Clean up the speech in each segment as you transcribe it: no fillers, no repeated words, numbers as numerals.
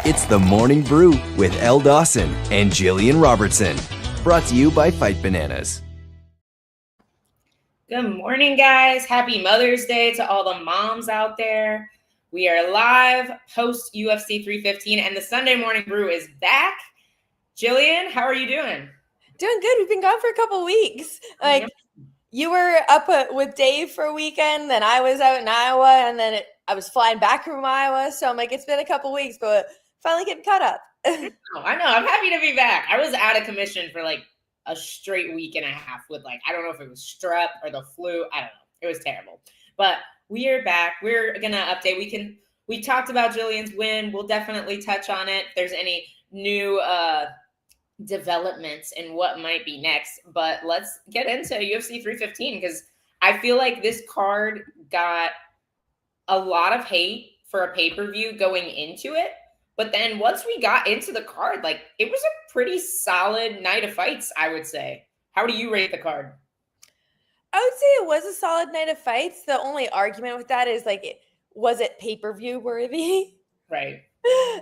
It's the Morning Brew with Elle Dawson and Gillian Robertson. Brought to you by Fight Bananas. Good morning, guys. Happy Mother's Day to all the moms out there. We are live post UFC 315, and the Sunday Morning Brew is back. Jillian, how are you doing? Doing good. We've been gone for a couple weeks. You were up with Dave for a weekend, then I was out in Iowa, and then I was flying back from Iowa. So I'm like, it's been a couple weeks, but finally getting caught up. I know. I'm happy to be back. I was out of commission for like a straight week and a half with I don't know if it was strep or the flu. I don't know. It was terrible. But we are back. We're going to update. We talked about Jillian's win. We'll definitely touch on it. If there's any new developments and what might be next. But let's get into UFC 315 because I feel like this card got a lot of hate for a pay-per-view going into it. But then once we got into the card, it was a pretty solid night of fights, I would say. How do you rate the card? I would say it was a solid night of fights. The only argument with that is was it pay-per-view worthy? Right.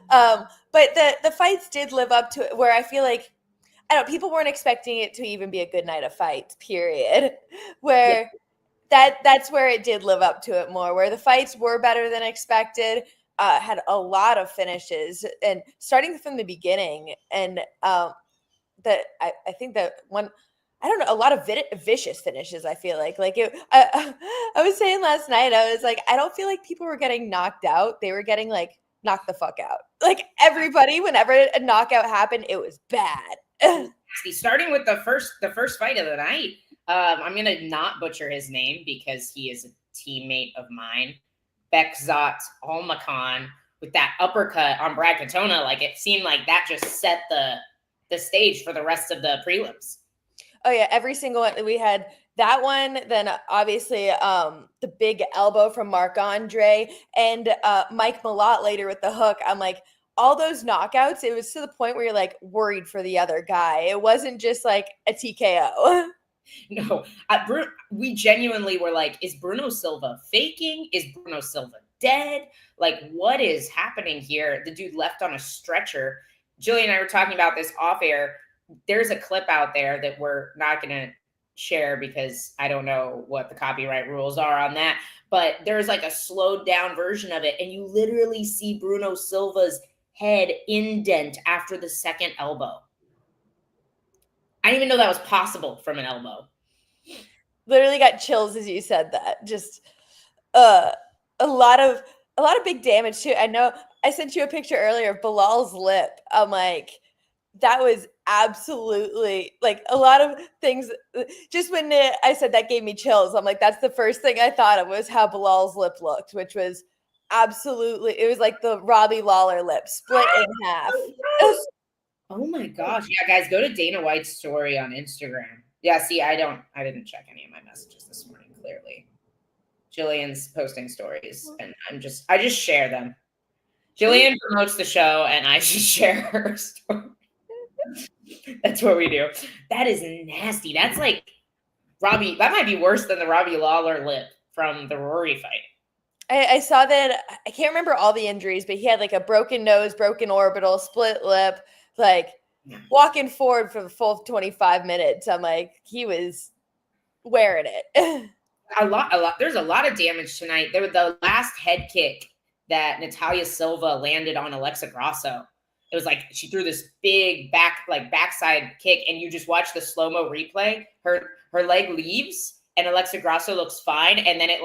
But the fights did live up to it, where I feel like, people weren't expecting it to even be a good night of fights, period. Where that's where it did live up to it more, where the fights were better than expected. Had a lot of finishes, and starting from the beginning, and I think that one, I don't know, a lot of vicious finishes. I feel like I was saying last night, I was like, I don't feel like people were getting knocked out; they were getting knocked the fuck out. Everybody, whenever a knockout happened, it was bad. Starting with the first fight of the night, I'm gonna not butcher his name because he is a teammate of mine. Bekzat Almakan with that uppercut on Brad Katona, it seemed like that just set the stage for the rest of the prelims. Oh yeah, every single one. We had that one, then obviously the big elbow from Marc Andre and Mike Malott later with the hook. I'm like, all those knockouts, it was to the point where you're worried for the other guy. It wasn't just a TKO. No, we genuinely were is Bruno Silva faking? Is Bruno Silva dead? What is happening here? The dude left on a stretcher. Jillian and I were talking about this off air. There's a clip out there that we're not going to share because I don't know what the copyright rules are on that. But there's a slowed down version of it. And you literally see Bruno Silva's head indent after the second elbow. I didn't even know that was possible from an elbow. Literally got chills as you said that. Just a lot of big damage too. I know I sent you a picture earlier of Bilal's lip. I'm like, that was absolutely a lot of things. Just when I said that gave me chills, I'm like, that's the first thing I thought of was how Bilal's lip looked, which was absolutely, it was the Robbie Lawler lip split in half. Oh my gosh. Yeah, guys, go to Dana White's story on Instagram. Yeah, see, I didn't check any of my messages this morning, clearly. Jillian's posting stories, and I just share them. Jillian promotes the show, and I just share her story. That's what we do. That is nasty. That's Robbie, that might be worse than the Robbie Lawler lip from the Rory fight. I saw that. I can't remember all the injuries, but he had a broken nose, broken orbital, split lip, walking forward for the full 25 minutes. I'm like, he was wearing it. A lot. There's a lot of damage tonight. There was the last head kick that Natalia Silva landed on Alexa Grasso. It was she threw this big backside kick, and you just watch the slow-mo replay. Her leg leaves, and Alexa Grasso looks fine, and then it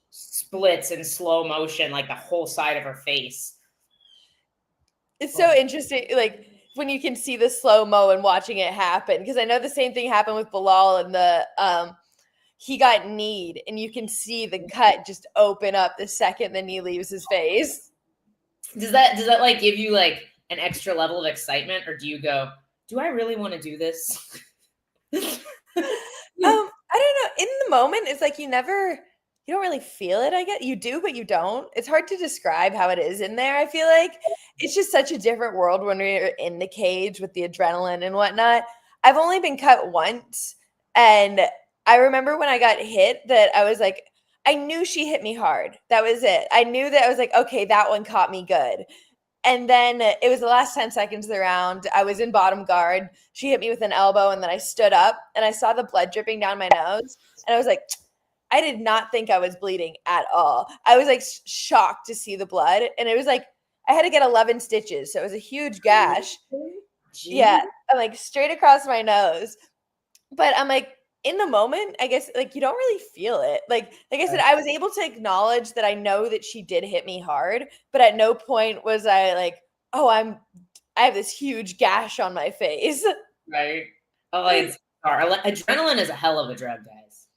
splits in slow motion, the whole side of her face. It's so interesting, when you can see the slow-mo and watching it happen, because I know the same thing happened with Bilal and the he got kneed, and you can see the cut just open up the second the knee leaves his face. Does that give you an extra level of excitement, or do you go, do I really want to do this? I don't know. In the moment, it's you don't really feel it. I guess you do, but you don't. It's hard to describe how it is in there. I feel like it's just such a different world when we're in the cage with the adrenaline and whatnot. I've only been cut once, and I remember when I got hit that I was I knew she hit me hard. That was it. I knew that I was okay, that one caught me good. And then it was the last 10 seconds of the round. I was in bottom guard. She hit me with an elbow, and then I stood up, and I saw the blood dripping down my nose. And I was like, I did not think I was bleeding at all. I was like shocked to see the blood. And it was like, I had to get 11 stitches. So it was a huge gash. Jeez. Yeah. I'm like straight across my nose. But I'm like, in the moment, I guess, like, you don't really feel it. Like I said, I was able to acknowledge that I know that she did hit me hard, but at no point was I like, oh, I have this huge gash on my face. Right. Oh, it's adrenaline is a hell of a drug, guys.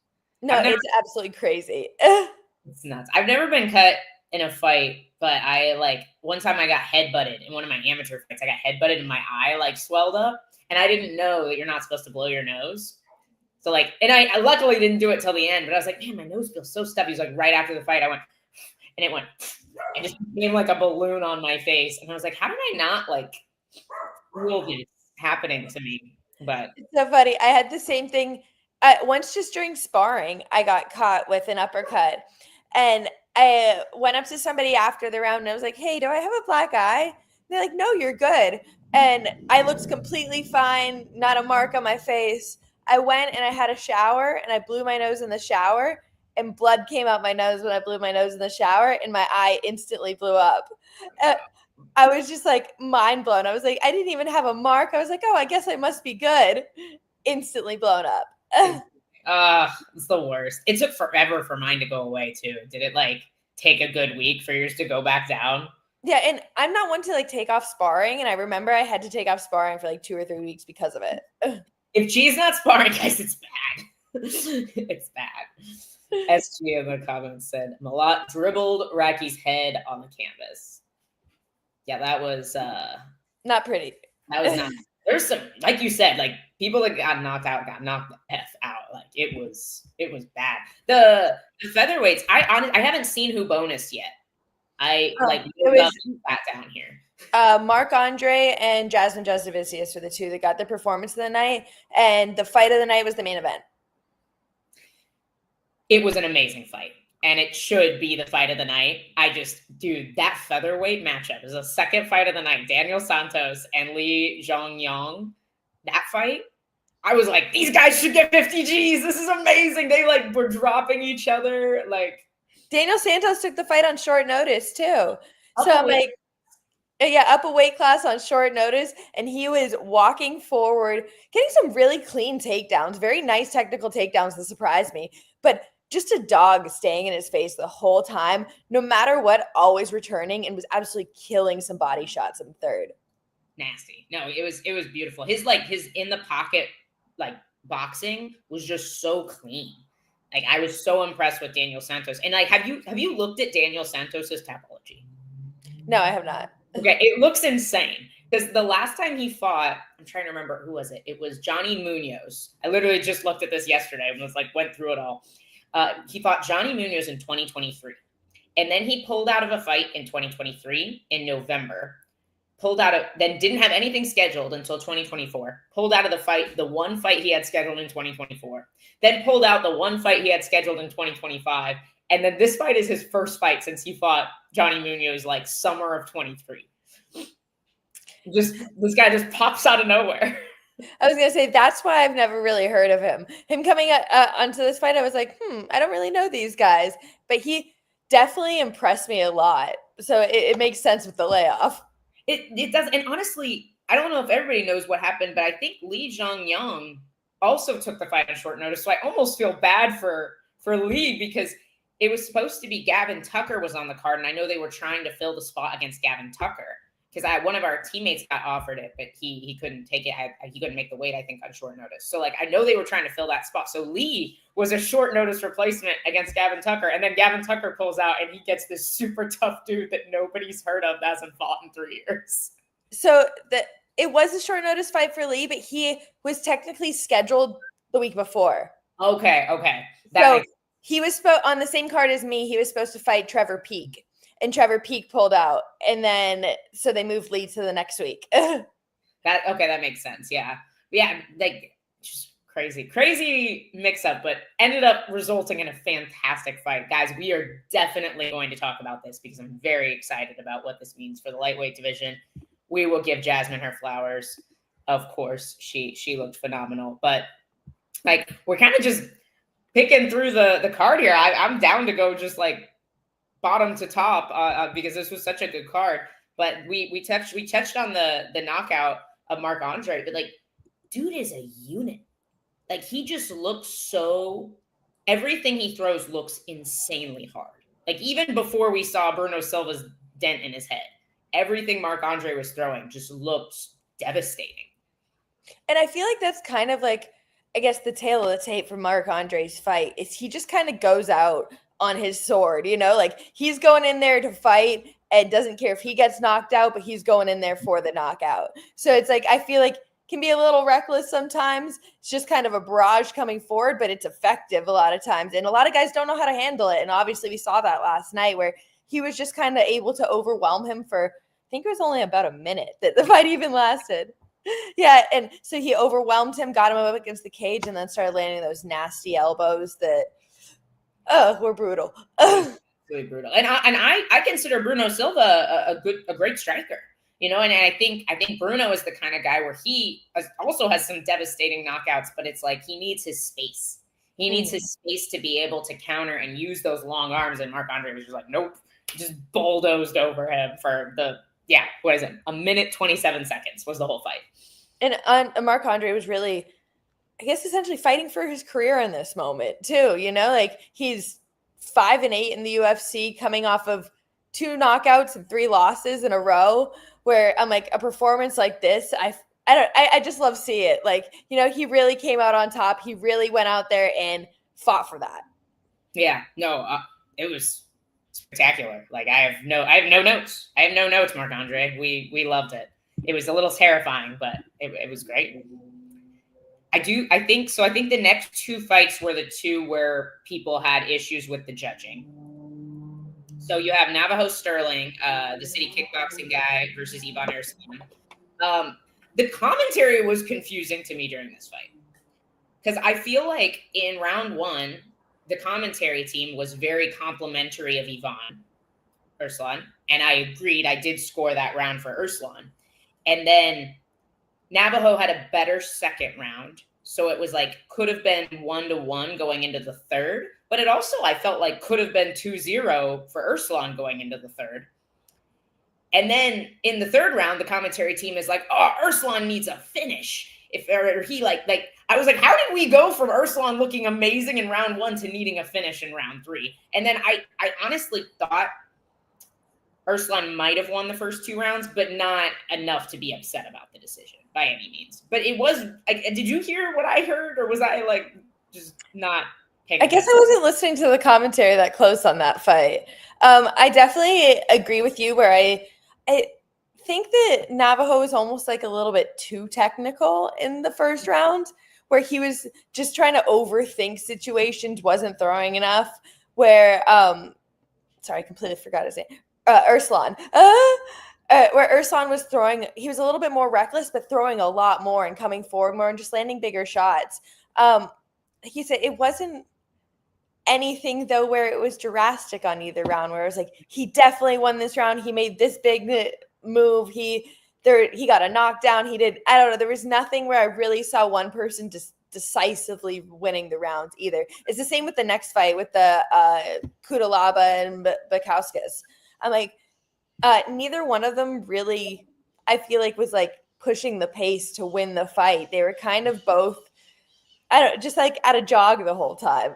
No, it's absolutely crazy. It's nuts. I've never been cut in a fight, but one time I got headbutted in one of my amateur fights. I got headbutted and my eye like swelled up, and I didn't know that you're not supposed to blow your nose. So and I luckily didn't do it till the end, but I was like, man, my nose feels so stuffy. He's like, right after the fight, I went, and it went, and just became like a balloon on my face. And I was like, how did I not feel this happening to me? But it's so funny. I had the same thing once just during sparring. I got caught with an uppercut, and I went up to somebody after the round and I was like, hey, do I have a black eye? And they're like, no, you're good. And I looked completely fine, not a mark on my face. I went and I had a shower and I blew my nose in the shower, and blood came out my nose when I blew my nose in the shower, and my eye instantly blew up. I was just like mind blown. I was like, I didn't even have a mark. I was like, oh, I guess I must be good. Instantly blown up. It's the worst. It took forever for mine to go away too. Did it take a good week for yours to go back down? Yeah, and I'm not one to take off sparring, and I remember I had to take off sparring for 2 or 3 weeks because of it. If G's not sparring, guys, it's bad. It's bad. SG in the comments said, Malat dribbled Racky's head on the canvas. Yeah, that was not pretty. That was not. There's some, like you said, people that got knocked out got knocked the F out. It was bad. The featherweights, I haven't seen who bonus yet. It was that down here. Mark Andre and Jasmine Jasovicius were the two that got the performance of the night, and the fight of the night was the main event. It was an amazing fight, and it should be the fight of the night. That featherweight matchup is the second fight of the night. Daniel Santos and Li Zhongyang. That fight, I was like, these guys should get 50 Gs. This is amazing. They were dropping each other. Daniel Santos took the fight on short notice too. So I'm like, yeah, up a weight class on short notice, and he was walking forward, getting some really clean takedowns, very nice technical takedowns that surprised me, but just a dog staying in his face the whole time, no matter what, always returning, and was absolutely killing some body shots in third. Nasty. No, it was beautiful. His in the pocket boxing was just so clean. I was so impressed with Daniel Santos. And have you looked at Daniel Santos's Tapology? No, I have not. Okay, it looks insane. Because the last time he fought, I'm trying to remember, who was it? It was Johnny Munoz. I literally just looked at this yesterday and was went through it all. He fought Johnny Munoz in 2023. And then he pulled out of a fight in 2023 in November. Then didn't have anything scheduled until 2024. Pulled out of the one fight he had scheduled in 2024. Then pulled out the one fight he had scheduled in 2025. And then this fight is his first fight since he fought Johnny Munoz summer of 23. This guy just pops out of nowhere. I was going to say, that's why I've never really heard of him. Him coming onto this fight, I was like, I don't really know these guys. But he definitely impressed me a lot. So it makes sense with the layoff. It does. And honestly, I don't know if everybody knows what happened, but I think Li Zhongyang also took the fight on short notice. So I almost feel bad for Li, because it was supposed to be Gavin Tucker was on the card. And I know they were trying to fill the spot against Gavin Tucker, because one of our teammates got offered it, but he couldn't take it. He couldn't make the weight, I think, on short notice. So I know they were trying to fill that spot. So Lee was a short notice replacement against Gavin Tucker. And then Gavin Tucker pulls out and he gets this super tough dude that nobody's heard of that hasn't fought in 3 years. So it was a short notice fight for Lee, but he was technically scheduled the week before. Okay. He was on the same card as me. He was supposed to fight Trevor Peek. And Trevor Peek pulled out, and then so they moved Lee to the next week. That makes sense. Yeah, just crazy mix-up, but ended up resulting in a fantastic fight. Guys, we are definitely going to talk about this because I'm very excited about what this means for the lightweight division. We will give Jasmine her flowers. Of course, she looked phenomenal, but like we're kind of just picking through the card here. I'm down to go just like bottom to top because this was such a good card. But we touched on the knockout of Marc-Andre, but like dude is a unit. Like he just looks everything he throws looks insanely hard. Like even before we saw Bruno Silva's dent in his head, everything Marc-Andre was throwing just looked devastating. And I feel like that's kind of like, I guess the tale of the tape for Marc-Andre's fight is he just kind of goes out on his sword, like he's going in there to fight and doesn't care if he gets knocked out, but he's going in there for the knockout. So it's like, I feel like can be a little reckless sometimes. It's just kind of a barrage coming forward, but it's effective a lot of times. And a lot of guys don't know how to handle it. And obviously we saw that last night where he was just kind of able to overwhelm him for, I think it was only about a minute that the fight even lasted. Yeah, and so he overwhelmed him, got him up against the cage, and then started landing those nasty elbows that, were brutal. Really brutal. And I consider Bruno Silva a great striker. And I think Bruno is the kind of guy where he also has some devastating knockouts, but it's like he needs his space. He needs his space to be able to counter and use those long arms. And Marc-Andre was just like, nope, just bulldozed over him for a minute 27 seconds was the whole fight. And Marc-Andre was really, I guess, essentially fighting for his career in this moment too. Like he's 5-8 in the UFC, coming off of 2 knockouts and 3 losses in a row. Where I'm like, a performance like this, I just love seeing it. Like, he really came out on top. He really went out there and fought for that. Yeah, no, it was spectacular. Like I have no notes. Marc-Andre. We loved it. It was a little terrifying, but it was great. I think the next 2 fights were the 2 where people had issues with the judging. So you have Navajo Sterling, the city kickboxing guy, versus Ivan Ersman. The commentary was confusing to me during this fight because I feel like in round 1, the commentary team was very complimentary of Ivan Erslan, and I agreed. I did score that round for Erslan. And then Navajo had a better second round. So it was like, could have been 1-1 going into the third. But it also, I felt like, could have been 2-0 for Erslan going into the third. And then in the third round, the commentary team is like, oh, Erslan needs a finish. I was like, how did we go from Erslan looking amazing in round 1 to needing a finish in round 3? And then I honestly thought Erslan might have won the first 2 rounds, but not enough to be upset about the decision by any means. But it was, did you hear what I heard, or was I like just not paying attention? I guess I wasn't listening to the commentary that close on that fight. I definitely agree with you where I think that Navajo was almost like a little bit too technical in the first round, where he was just trying to overthink situations, wasn't throwing enough, where, sorry, I completely forgot his name. Erslan, where Erslan was throwing, he was a little bit more reckless, but throwing a lot more and coming forward more and just landing bigger shots. He said it wasn't anything though where it was drastic on either round, where it was like, he definitely won this round. He made this big move. He got a knockdown. I don't know. There was nothing where I really saw one person just decisively winning the rounds either. It's the same with the next fight with the Kudalaba and Bakauskas. I'm like, neither one of them really, I feel like, was like pushing the pace to win the fight. They were kind of both, just like at a jog the whole time.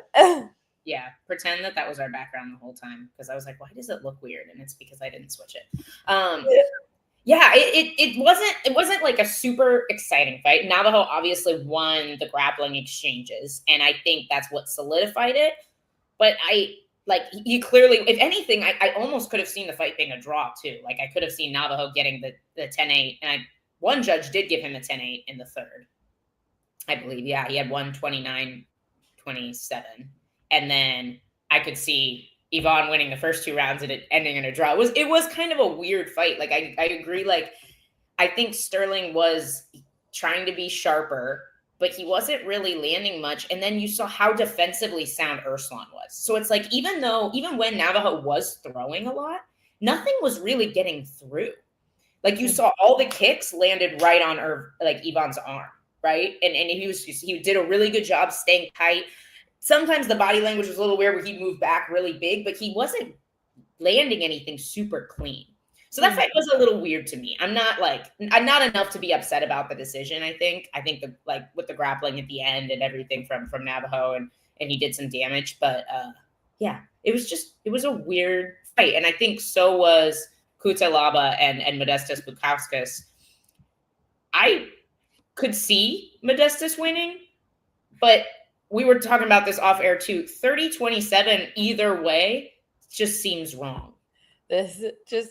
Yeah, pretend that was our background the whole time, because I was like, why does it look weird? And it's because I didn't switch it. Yeah, it wasn't like a super exciting fight. Navajo obviously won the grappling exchanges, and I think that's what solidified it. But he clearly, if anything, I almost could have seen the fight being a draw too. Like I could have seen Navajo getting the 10-8, and one judge did give him the 10-8 in the third, I believe. Yeah, he had 129-27, and then I could see Ivan winning the first 2 rounds and it ending in a draw. It was kind of a weird fight. Like I agree. Like I think Sterling was trying to be sharper, but he wasn't really landing much. And then you saw how defensively sound Urslan was. So it's like, even when Navajo was throwing a lot, nothing was really getting through. Like you saw all the kicks landed right on Yvonne's arm, right? And he did a really good job staying tight. Sometimes the body language was a little weird where he moved back really big, but he wasn't landing anything super clean. So that fight was a little weird to me. I'm not enough to be upset about the decision. I think with the grappling at the end and everything from Navajo and he did some damage, but yeah, it was a weird fight. And I think so was Cutelaba and Modestas Bukauskas. I could see Modestas winning, but we were talking about this off air too. 30-27 either way just seems wrong. This just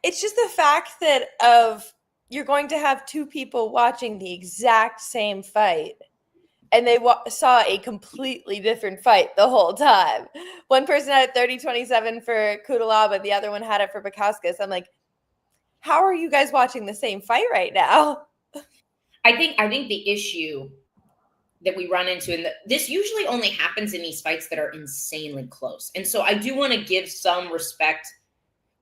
it's just the fact that you're going to have two people watching the exact same fight and they saw a completely different fight the whole time. One person had it 30-27 for Cutelaba, the other one had it for Bukauskas. I'm like, how are you guys watching the same fight right now? I think the issue that we run into, and this usually only happens in these fights that are insanely close. And so I do want to give some respect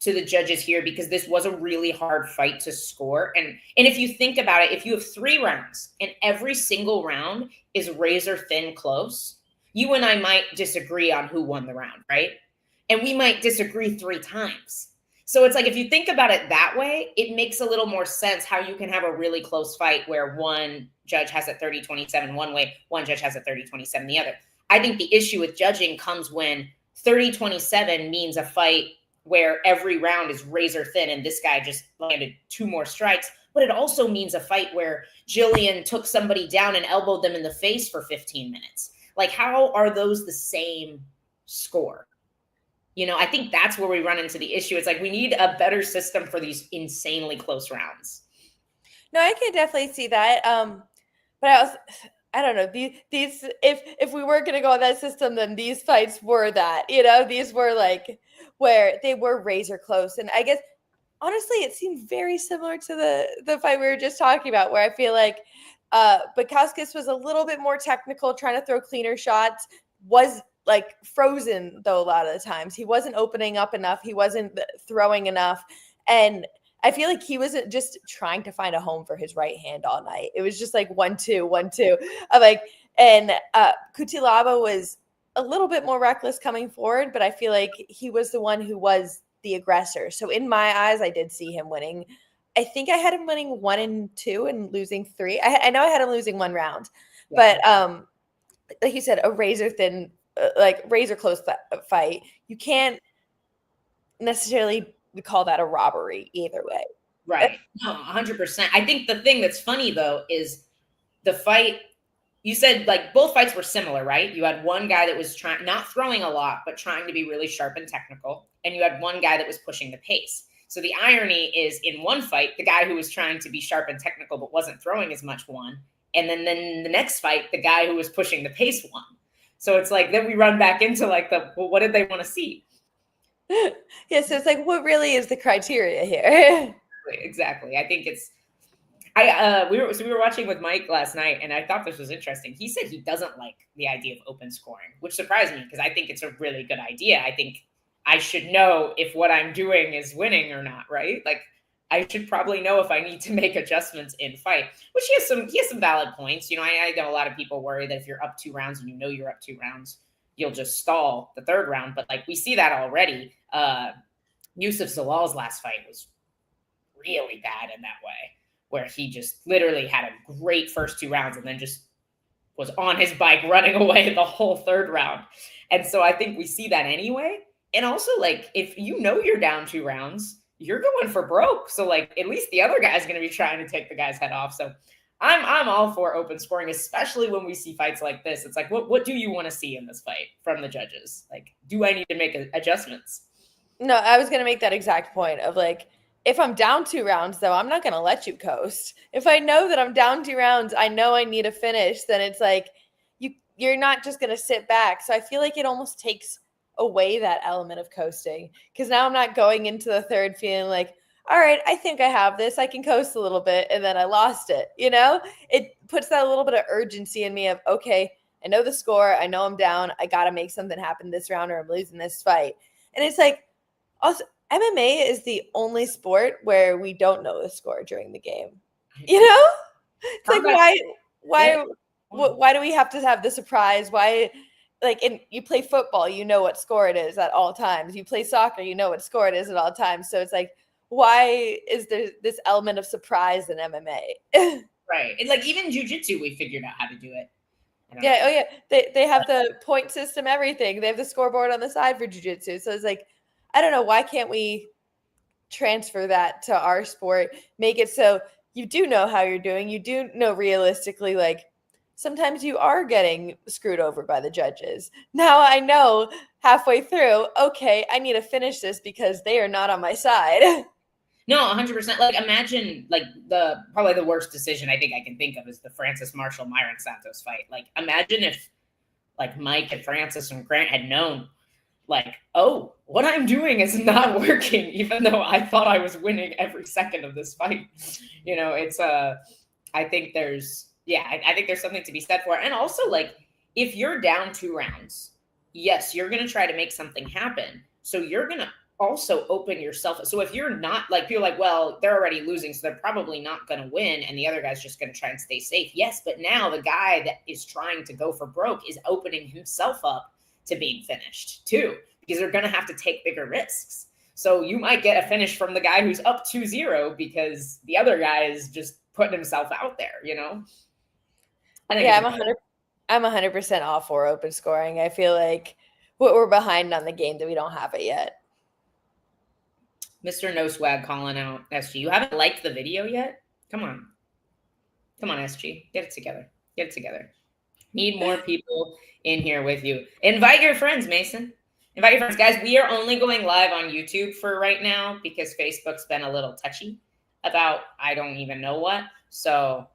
to the judges here because this was a really hard fight to score. And if you think about it, if you have 3 rounds and every single round is razor thin close, you and I might disagree on who won the round, right? And we might disagree 3 times. So it's like, if you think about it that way, it makes a little more sense how you can have a really close fight where one judge has it 30-27 one way, one judge has it 30-27 the other. I think the issue with judging comes when 30-27 means a fight where every round is razor thin and this guy just landed 2 more strikes. But it also means a fight where Gillian took somebody down and elbowed them in the face for 15 minutes. Like, how are those the same score? You know, I think that's where we run into the issue. It's like, we need a better system for these insanely close rounds. No, I can definitely see that. But I don't know. These if we were going to go on that system, then these fights were that, these were like where they were razor close. And I guess, honestly, it seemed very similar to the fight we were just talking about, where I feel like Bukauskas was a little bit more technical, trying to throw cleaner shots, was like frozen though a lot of the times. He wasn't opening up enough. He wasn't throwing enough. And I feel like he wasn't just trying to find a home for his right hand all night. It was just like 1-2, 1-2. And Cutelaba was a little bit more reckless coming forward, but I feel like he was the one who was the aggressor. So in my eyes, I did see him winning. I think I had him winning 1 and 2 and losing 3. I know I had him losing 1 round, but like you said, a razor thin, razor close fight. You can't necessarily call that a robbery either way. Right. No, 100%. I think the thing that's funny though is the fight. You said like both fights were similar, right? You had one guy that was not throwing a lot, but trying to be really sharp and technical. And you had one guy that was pushing the pace. So the irony is, in one fight, the guy who was trying to be sharp and technical, but wasn't throwing as much won. And then the next fight, the guy who was pushing the pace won. So it's like, then we run back into like what did they want to see? Yeah. So it's like, what really is the criteria here? Exactly. I think it's, we were watching with Mike last night, and I thought this was interesting. He said he doesn't like the idea of open scoring, which surprised me because I think it's a really good idea. I think I should know if what I'm doing is winning or not, right? Like, I should probably know if I need to make adjustments in fight, which he has some valid points. You know, I know a lot of people worry that if you're up 2 rounds and you're up 2 rounds, you'll just stall the 3rd round. But like, we see that already. Yusuf Zalal's last fight was really bad in that way, where he just literally had a great first 2 rounds and then just was on his bike running away the whole 3rd round. And so I think we see that anyway. And also, like, if you're down 2 rounds, you're going for broke. So like, at least the other guy's going to be trying to take the guy's head off. So I'm all for open scoring, especially when we see fights like this. It's like, what do you want to see in this fight from the judges? Like, do I need to make adjustments? No, I was going to make that exact point of like, if I'm down 2 rounds, though, I'm not going to let you coast. If I know that I'm down 2 rounds, I know I need a finish, then it's like you're not just going to sit back. So I feel like it almost takes away that element of coasting, because now I'm not going into the 3rd feeling like, all right, I think I have this. I can coast a little bit. And then I lost it. It puts that little bit of urgency in me of, okay, I know the score. I know I'm down. I got to make something happen this round or I'm losing this fight. And it's like, also, MMA is the only sport where we don't know the score during the game. It's like, why do we have to have the surprise? Why, you play football, you know what score it is at all times. You play soccer, you know what score it is at all times. So it's like, why is there this element of surprise in MMA? Right. And like even jiu-jitsu, we figured out how to do it. Yeah. Oh yeah. They have the point system, everything. They have the scoreboard on the side for jiu-jitsu. So it's like, I don't know. Why can't we transfer that to our sport? Make it so you do know how you're doing. You do know realistically, like sometimes you are getting screwed over by the judges. Now I know halfway through, okay, I need to finish this because they are not on my side. No, 100%. Like imagine like probably the worst decision I think I can think of is the Francis Marshall Myron Santos fight. Like imagine if like Mike and Francis and Grant had known like, oh, what I'm doing is not working, even though I thought I was winning every second of this fight. It's I think there's something to be said for it. And also like if you're down 2 rounds, yes, you're gonna try to make something happen. So you're gonna also open yourself. So if you're not like, you're like, well, they're already losing, so they're probably not going to win. And the other guy's just going to try and stay safe. Yes. But now the guy that is trying to go for broke is opening himself up to being finished too, because they're going to have to take bigger risks. So you might get a finish from the guy who's up 2-0 because the other guy is just putting himself out there, I think I'm 100% all for open scoring. I feel like we're behind on the game that we don't have it yet. Mr. No Swag calling out SG. You haven't liked the video yet? Come on, SG. Get it together. Need more people in here with you. Invite your friends, Mason. Invite your friends. Guys, we are only going live on YouTube for right now because Facebook's been a little touchy about I don't even know what. So,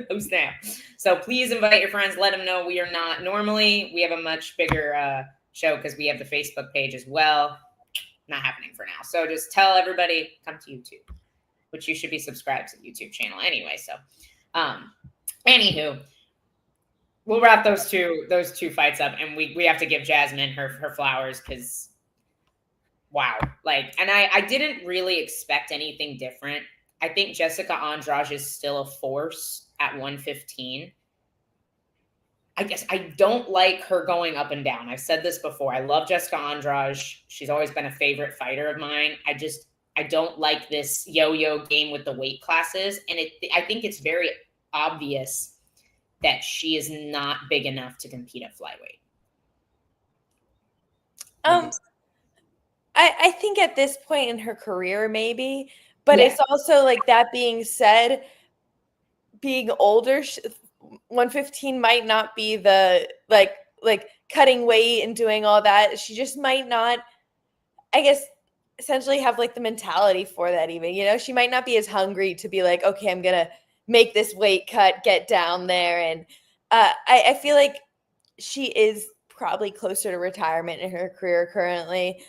oh snap. So please invite your friends. Let them know we are not. Normally, we have a much bigger show because we have the Facebook page as well. Not happening for now. So just tell everybody, come to YouTube, which you should be subscribed to the YouTube channel anyway. So, anywho, we'll wrap those two fights up, and we have to give Jasmine her flowers because, wow, and I didn't really expect anything different. I think Jessica Andrade is still a force at 115. I guess I don't like her going up and down. I've said this before. I love Jessica Andrade. She's always been a favorite fighter of mine. I don't like this yo-yo game with the weight classes. And I think it's very obvious that she is not big enough to compete at flyweight. I think at this point in her career, maybe, but it's also like that being said, being older, 115 might not be the like cutting weight and doing all that. She just might not, I guess, essentially have like the mentality for that even, she might not be as hungry to be like, okay, I'm going to make this weight cut, get down there. And I feel like she is probably closer to retirement in her career currently.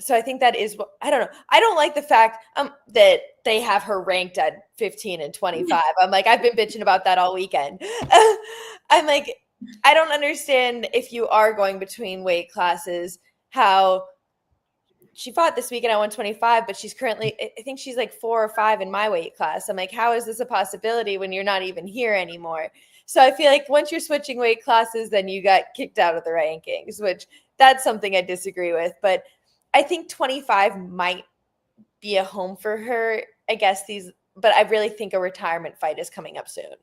So I think that is, I don't know. I don't like the fact that they have her ranked at 15 and 25. I'm like, I've been bitching about that all weekend. I'm like, I don't understand if you are going between weight classes, how she fought this weekend at 125, but she's currently, I think she's like 4 or 5 in my weight class. I'm like, how is this a possibility when you're not even here anymore? So I feel like once you're switching weight classes, then you got kicked out of the rankings, which that's something I disagree with. But I think 25 might be a home for her. I guess but I really think a retirement fight is coming up soon.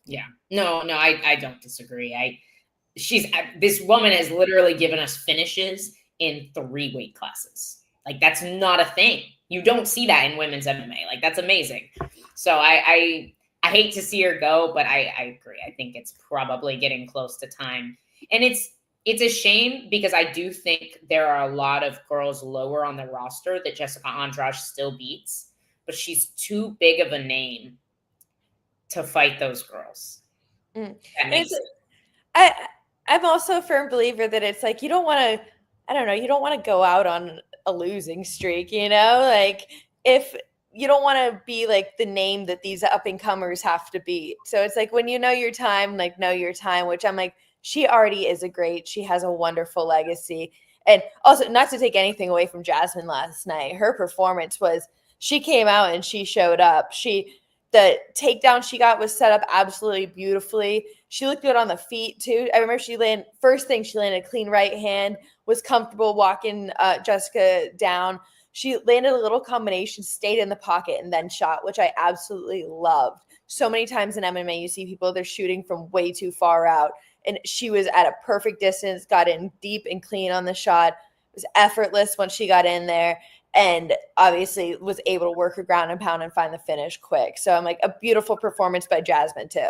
Yeah, no, I don't disagree. This woman has literally given us finishes in 3 weight classes. Like that's not a thing. You don't see that in women's MMA. Like that's amazing. So I hate to see her go, but I agree. I think it's probably getting close to time. And it's a shame because I do think there are a lot of girls lower on the roster that Jessica Andrade still beats, but she's too big of a name to fight those girls. I'm also a firm believer that it's like, you don't want to go out on a losing streak, like if you don't want to be like the name that these up and comers have to be. So it's like when you know your time, like know your time, which I'm like, she already is she has a wonderful legacy. And also, not to take anything away from Jasmine last night, her performance was, she came out and she showed up. The takedown she got was set up absolutely beautifully. She looked good on the feet too. I remember she landed a clean right hand, was comfortable walking Jessica down. She landed a little combination, stayed in the pocket, and then shot, which I absolutely loved. So many times in MMA, you see people, they're shooting from way too far out. And she was at a perfect distance, got in deep and clean on the shot. It was effortless once she got in there, and obviously was able to work her ground and pound and find the finish quick. So I'm like, a beautiful performance by Jasmine too.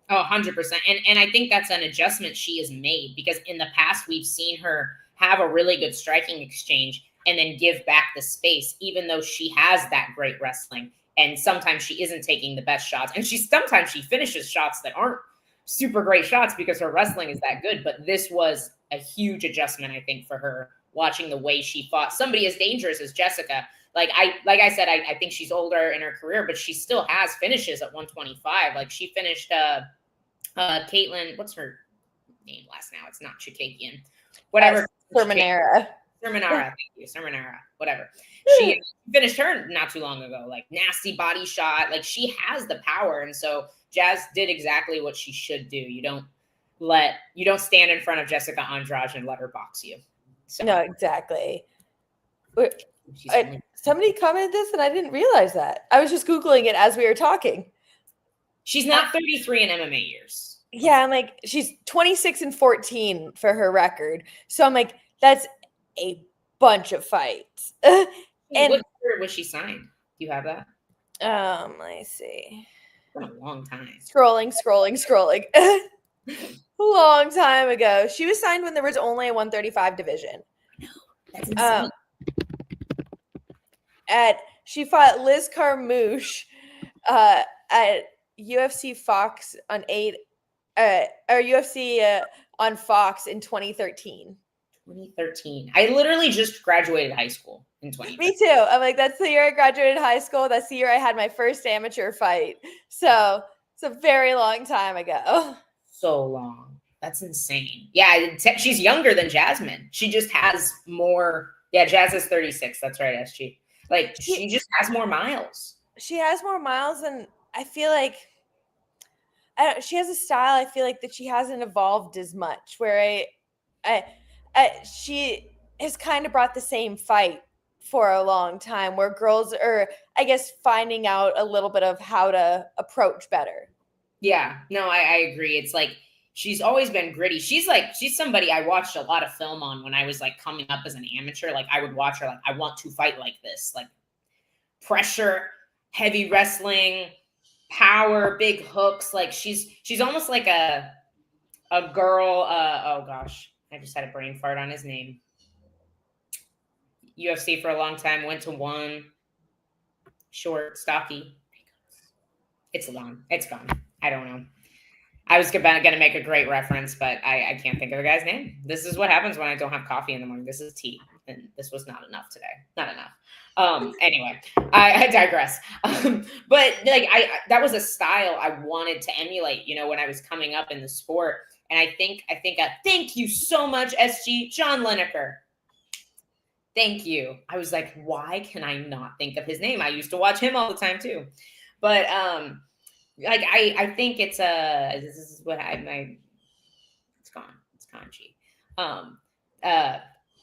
Oh, 100%. And I think that's an adjustment she has made, because in the past we've seen her have a really good striking exchange and then give back the space, even though she has that great wrestling. And sometimes she isn't taking the best shots. And sometimes she finishes shots that aren't super great shots because her wrestling is that good. But this was a huge adjustment, I think, for her, watching the way she fought somebody as dangerous as Jessica. Like I said, I think she's older in her career, but she still has finishes at 125. Like she finished Caitlin, what's her name last now? It's not Chikakian. Whatever. Sermonera. Thank you. Sermonera. Whatever. She finished her not too long ago. Like nasty body shot. Like she has the power. And so Jazz did exactly what she should do. You don't stand in front of Jessica Andrade and let her box you. So, no, exactly. Somebody commented this and I didn't realize that. I was just Googling it as we were talking. She's not 33 in MMA years. Yeah, I'm like, she's 26-14 for her record. So I'm like, that's a bunch of fights. And what year was she signed? Do you have that? Let me see. It's been a long time. Scrolling. Long time ago. She was signed when there was only a 135 division. I know. That's insane. She fought Liz Carmouche at UFC Fox on UFC on Fox in 2013. 2013. I literally just graduated high school in 2013. Me too. I'm like, that's the year I graduated high school. That's the year I had my first amateur fight. So it's a very long time ago. So long. That's insane. Yeah, she's younger than Jasmine. She just has more. Yeah, Jazz is 36. That's right, SG. Like, she just has more miles. She has more miles, and I feel like she has a style, I feel like, that she hasn't evolved as much, where she has kind of brought the same fight for a long time, where girls are, I guess, finding out a little bit of how to approach better. Yeah, no, I agree. It's like, she's always been gritty. She's somebody I watched a lot of film on when I was like coming up as an amateur. Like I would watch her, like, I want to fight like this, like pressure, heavy wrestling, power, big hooks. Like she's almost like a girl. Oh gosh, I just had a brain fart on his name. UFC for a long time, went to one. Short, stocky. It's gone. I don't know. I was going to make a great reference, but I can't think of the guy's name. This is what happens when I don't have coffee in the morning. This is tea, and this was not enough today. Not enough. Anyway, I digress. But like that was a style I wanted to emulate, when I was coming up in the sport. And I think thank you so much, SG, John Lineker. Thank you. I was like, why can I not think of his name? I used to watch him all the time too. But like I think it's this is what it's gone. It's Kanji.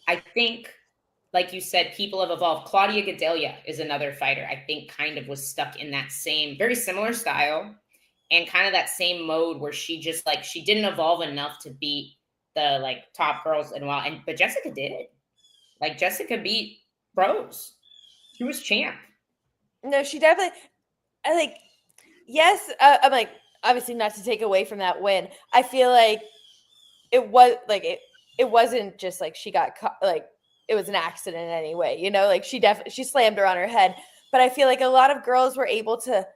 I think, like you said, people have evolved. Claudia Gadelia is another fighter I think kind of was stuck in that same, very similar style and kind of that same mode where she just like, she didn't evolve enough to beat the like top girls in a while. But Jessica did. Like Jessica beat pros. She was champ. No, she definitely, yes, I'm like, obviously not to take away from that win. I feel like it was like, it wasn't just like she got caught, like it was an accident in any way, like she slammed her on her head. But I feel like a lot of girls were able to,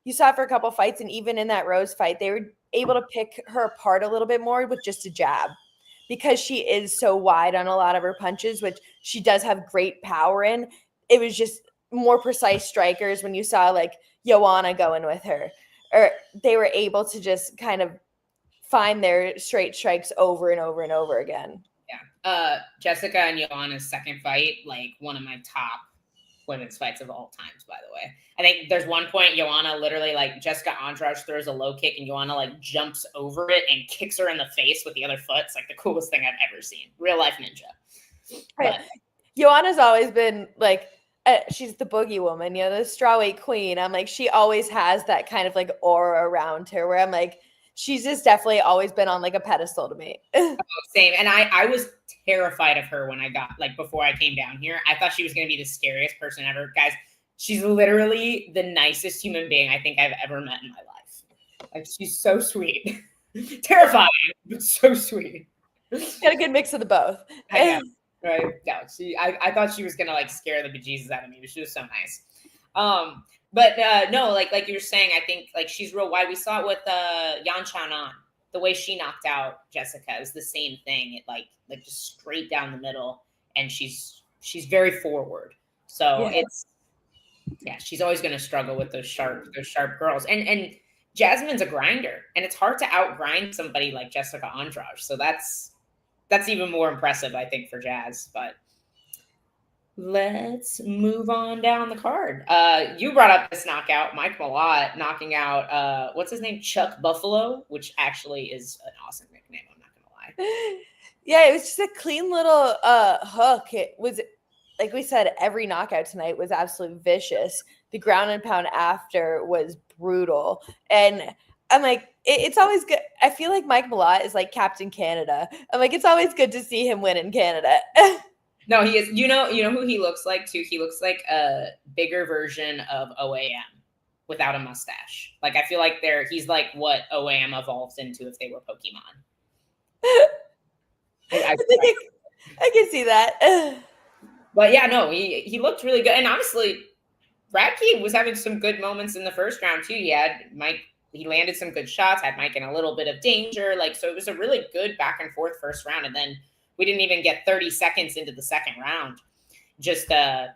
you saw for a couple fights, and even in that Rose fight, they were able to pick her apart a little bit more with just a jab, because she is so wide on a lot of her punches, which she does have great power in. It was just more precise strikers when you saw like Joanna going with her, or they were able to just kind of find their straight strikes over and over and over again. Yeah. Jessica and Joanna's second fight, like one of my top women's fights of all times, by the way. I think there's one point Joanna literally, like, Jessica Andrade throws a low kick and Joanna like jumps over it and kicks her in the face with the other foot. It's like the coolest thing I've ever seen. Real life ninja. Right. Joanna's always been like, she's the boogie woman, you know, the strawweight queen. I'm like, she always has that kind of like aura around her where I'm like, she's just definitely always been on like a pedestal to me. Same. And I was terrified of her when I got, like, before I came down here. I thought she was going to be the scariest person ever. Guys, she's literally the nicest human being I think I've ever met in my life. Like, she's so sweet. Terrifying, but so sweet. Got a good mix of the both. I know. Right? Yeah. I thought she was gonna like scare the bejesus out of me, but she was so nice. But no, like you were saying, I think like she's real wide. We saw it with Yan Chanan. The way she knocked out Jessica is the same thing. It like just straight down the middle, and she's very forward. So she's always gonna struggle with those sharp girls. And Jasmine's a grinder, and it's hard to outgrind somebody like Jessica Andrade. So that's even more impressive, I think, for Jazz. But let's move on down the card. You brought up this knockout, Mike Malott knocking out, what's his name? Chuck Buffalo, which actually is an awesome nickname. I'm not going to lie. Yeah, it was just a clean little hook. It was, like we said, every knockout tonight was absolutely vicious. The ground and pound after was brutal. And I'm like, it's always good. I feel like Mike Malott is like Captain Canada. I'm like, it's always good to see him win in Canada. No, he is. You know who he looks like too? He looks like a bigger version of OAM without a mustache. Like, I feel like he's like what OAM evolved into if they were Pokemon. I can see that. But yeah, no, he looked really good. And honestly, Radke was having some good moments in the first round too. He landed some good shots, had Mike in a little bit of danger. Like, so it was a really good back and forth first round. And then we didn't even get 30 seconds into the second round. Just, the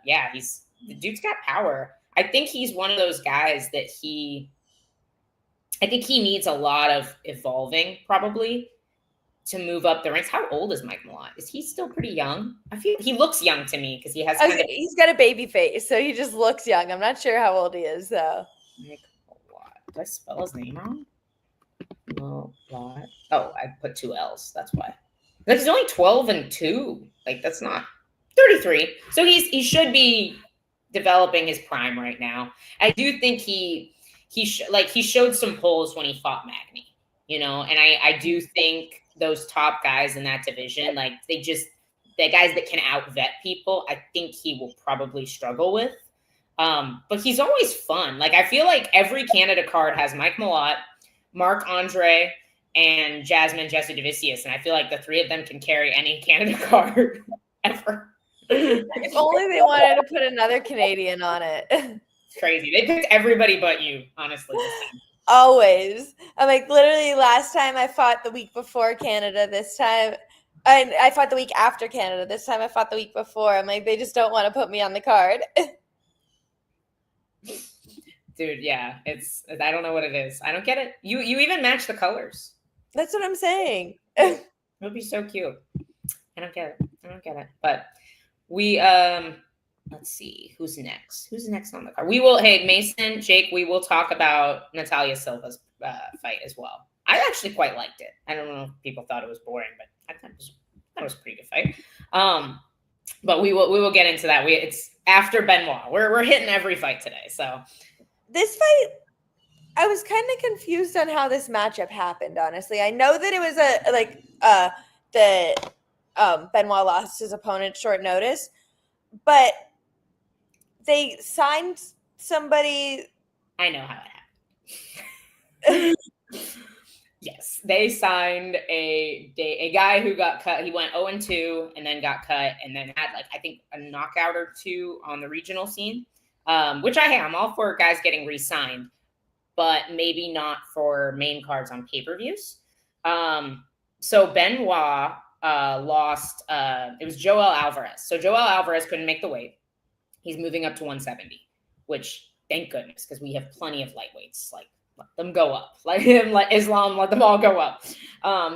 dude's got power. I think he's one of those guys that I think he needs a lot of evolving probably to move up the ranks. How old is Mike Malott? Is he still pretty young? I feel he looks young to me because he has he's got a baby face, so he just looks young. I'm not sure how old he is though. Mike Malott. Did I spell his name wrong? Malott. Oh, I put 2 L's. That's why. But he's only 12 and 2. Like, that's not 33. So he should be developing his prime right now. I do think he showed some pulls when he fought Magny, you know, and I do think those top guys in that division, like the guys that can out-vet people, I think he will probably struggle with. But he's always fun. Like, I feel like every Canada card has Mike Malott, Marc-Andre, and Jasmine Jessie Davicius, and I feel like the 3 of them can carry any Canada card ever. If only they wanted to put another Canadian on it. It's crazy. They picked everybody but you, honestly. Always. I'm like, literally last time I fought the week before Canada, this time, and I fought the week after Canada. This time I fought the week before. I'm like, they just don't want to put me on the card. Dude, yeah. I don't know what it is. I don't get it. You even match the colors. That's what I'm saying. It would be so cute. I don't get it. But we let's see who's next. Who's next on the card? Mason, Jake, we will talk about Natalia Silva's fight as well. I actually quite liked it. I don't know if people thought it was boring, but I thought it was a pretty good fight. But we will get into that. It's after Benoit. We're hitting every fight today. So this fight, I was kind of confused on how this matchup happened, honestly. I know that it was Benoit lost his opponent short notice, but they signed somebody. I know how it happened. Yes, they signed a guy who got cut. He went 0-2 and then got cut and then had I think a knockout or 2 on the regional scene, which I'm all for guys getting re-signed, but maybe not for main cards on pay-per-views. So Benoit lost. It was Joel Alvarez. So Joel Alvarez couldn't make the weight. He's moving up to 170, which thank goodness, because we have plenty of lightweights. Like, let them go up. Let him, let Islam, let them all go up.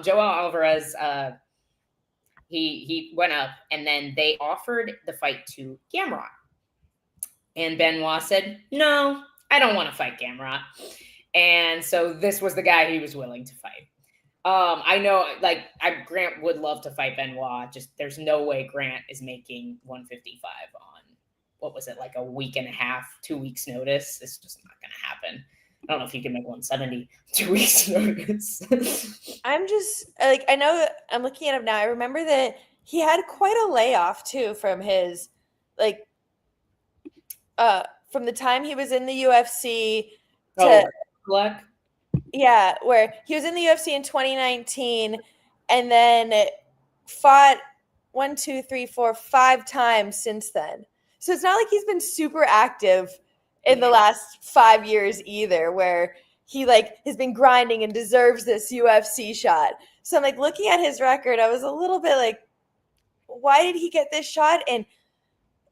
Joel Alvarez, he went up, and then they offered the fight to Gamrot. And Benoit said, no, I don't want to fight Gamrot. And so this was the guy he was willing to fight. I know, like, Grant would love to fight Benoit. Just there's no way Grant is making 155 on, what was it, like a week and a half, 2 weeks notice. It's just not going to happen. I don't know if he can make 170 2 weeks notice. I'm just like, I know I'm looking at him now. I remember that he had quite a layoff too from his, like, from the time he was in the UFC to yeah, where he was in the UFC in 2019 and then fought 5 times since then. So it's not like he's been super active in the last 5 years either, where he like has been grinding and deserves this UFC shot. So I'm like looking at his record, I was a little bit like, why did he get this shot? And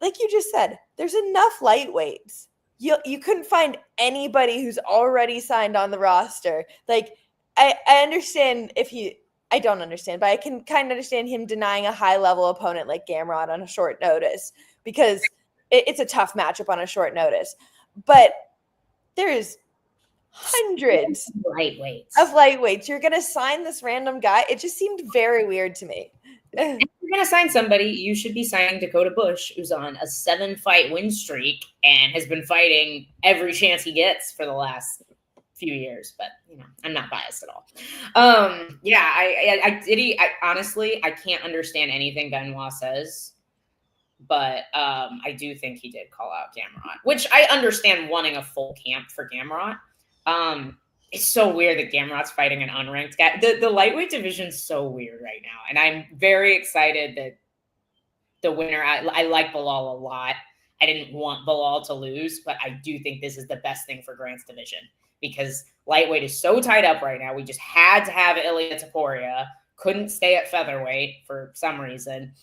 like you just said, there's enough lightweights. You couldn't find anybody who's already signed on the roster. Like, I understand I don't understand, but I can kind of understand him denying a high-level opponent like Gamrot on a short notice, because it's a tough matchup on a short notice. But there's hundreds of lightweights. You're going to sign this random guy? It just seemed very weird to me. If you're going to sign somebody, you should be signing Dakota Bush, who's on a 7-fight win streak and has been fighting every chance he gets for the last few years. But, you know, I'm not biased at all. I honestly, I can't understand anything Benoit says. But I do think he did call out Gamrot, which I understand wanting a full camp for Gamrot. It's so weird that Gamrot's fighting an unranked guy. The lightweight division's so weird right now. And I'm very excited that the winner, I like Bilal a lot. I didn't want Bilal to lose, but I do think this is the best thing for Grant's division, because lightweight is so tied up right now. We just had to have Ilia Topuria. Couldn't stay at featherweight for some reason.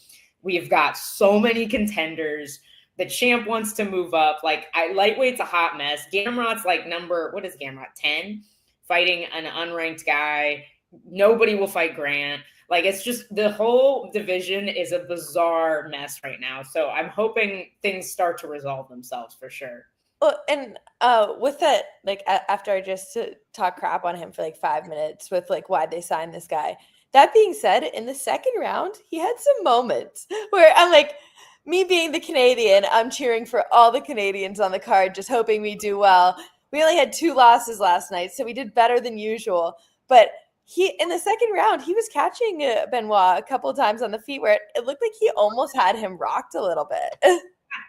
We've got so many contenders. The champ wants to move up. Like, lightweight's a hot mess. Gamrot's like what is Gamrot, 10? Fighting an unranked guy. Nobody will fight Grant. Like, it's just, the whole division is a bizarre mess right now. So I'm hoping things start to resolve themselves for sure. Well, and with that, like, after I just talk crap on him for like 5 minutes with like why they signed this guy. That being said, in the second round, he had some moments where I'm like, me being the Canadian, I'm cheering for all the Canadians on the card, just hoping we do well. We only had 2 losses last night, so we did better than usual. But in the second round, he was catching Benoit a couple of times on the feet where it looked like he almost had him rocked a little bit.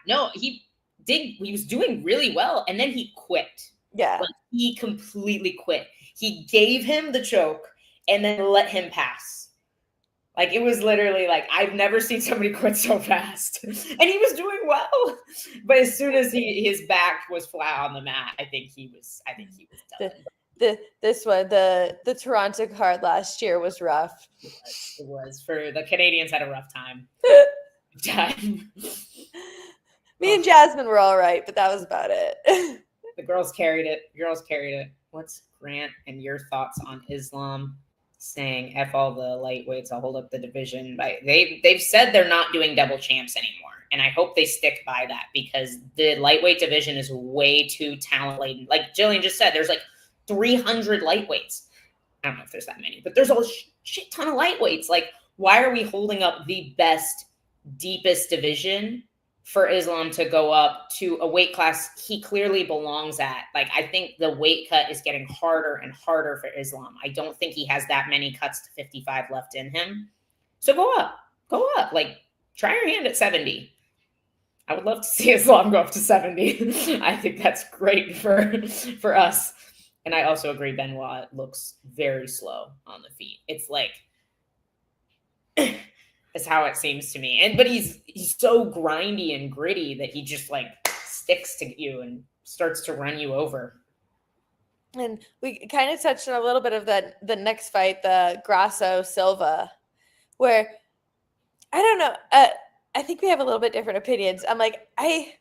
No, he did. He was doing really well, and then he quit. Yeah. Like, he completely quit. He gave him the choke and then let him pass. Like, it was literally like, I've never seen somebody quit so fast. And he was doing well. But as soon as his back was flat on the mat, I think he was done. The Toronto card last year was rough. It was. For the Canadians had a rough time. Me and Jasmine were all right, but that was about it. The girls carried it. What's Grant and your thoughts on Islam saying F all the lightweights, I'll hold up the division? They've said they're not doing double champs anymore. And I hope they stick by that, because the lightweight division is way too talent laden. Like Gillian just said, there's like 300 lightweights. I don't know if there's that many, but there's a shit ton of lightweights. Like, why are we holding up the best, deepest division for Islam to go up to a weight class he clearly belongs at? Like, I think the weight cut is getting harder and harder for Islam. I don't think he has that many cuts to 55 left in him. So go up. Like, try your hand at 70. I would love to see Islam go up to 70. I think that's great for us. And I also agree, Benoit looks very slow on the feet. It's like, is how it seems to me. But he's so grindy and gritty that he just like sticks to you and starts to run you over. And we kind of touched on a little bit of the next fight, the Grasso Silva, where I don't know. I think we have a little bit different opinions. I'm like, I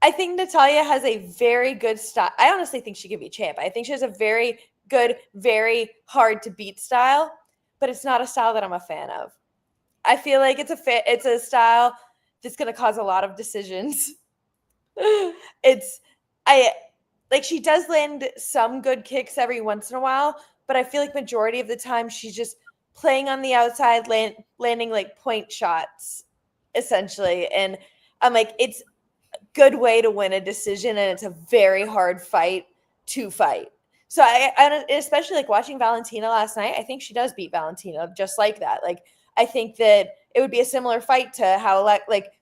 I think Natalya has a very good style. I honestly think she could be champ. I think she has a very good, very hard to beat style, but it's not a style that I'm a fan of. I feel like it's a style that's going to cause a lot of decisions. I like she does land some good kicks every once in a while, but I feel like majority of the time she's just playing on the outside, landing like point shots essentially. And I'm like, it's good way to win a decision, and it's a very hard fight to fight. So I especially like watching Valentina last night. I think she does beat Valentina just like that. Like I think that it would be a similar fight to how like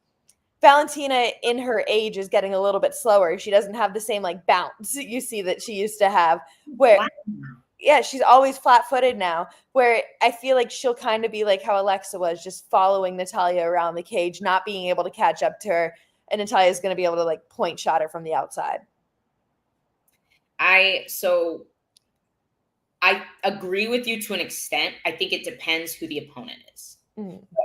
Valentina in her age is getting a little bit slower. She doesn't have the same like bounce you see that she used to have. Where yeah, she's always flat-footed now. Where I feel like she'll kind of be like how Alexa was, just following Natalya around the cage, not being able to catch up to her. And Natalya is going to be able to like point shot her from the outside. I agree with you to an extent. I think it depends who the opponent is.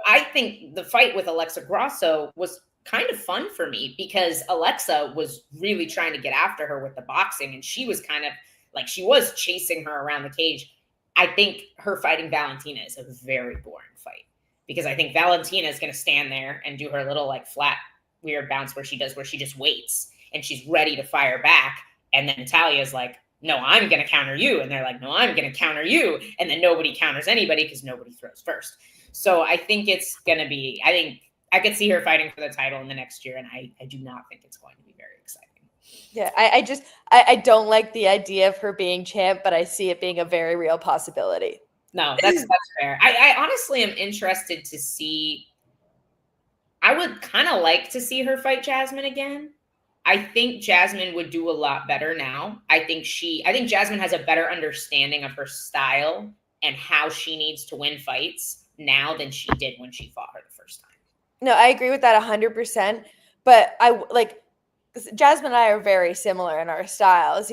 I think the fight with Alexa Grasso was kind of fun for me because Alexa was really trying to get after her with the boxing, and she was kind of like, she was chasing her around the cage. I think her fighting Valentina is a very boring fight because I think Valentina is going to stand there and do her little like flat weird bounce where she just waits and she's ready to fire back. And then Natalya is like, no, I'm going to counter you. And they're like, no, I'm going to counter you. And then nobody counters anybody because nobody throws first. So I think it's going to be, I think I could see her fighting for the title in the next year. And I do not think it's going to be very exciting. Yeah, I don't like the idea of her being champ, but I see it being a very real possibility. No, that's fair. I honestly am interested to see. I would kind of like to see her fight Jasmine again. I think Jasmine would do a lot better now. I think Jasmine has a better understanding of her style and how she needs to win fights now than she did when she fought her the first time. No, I agree with that 100%. But I like Jasmine and I are very similar in our styles,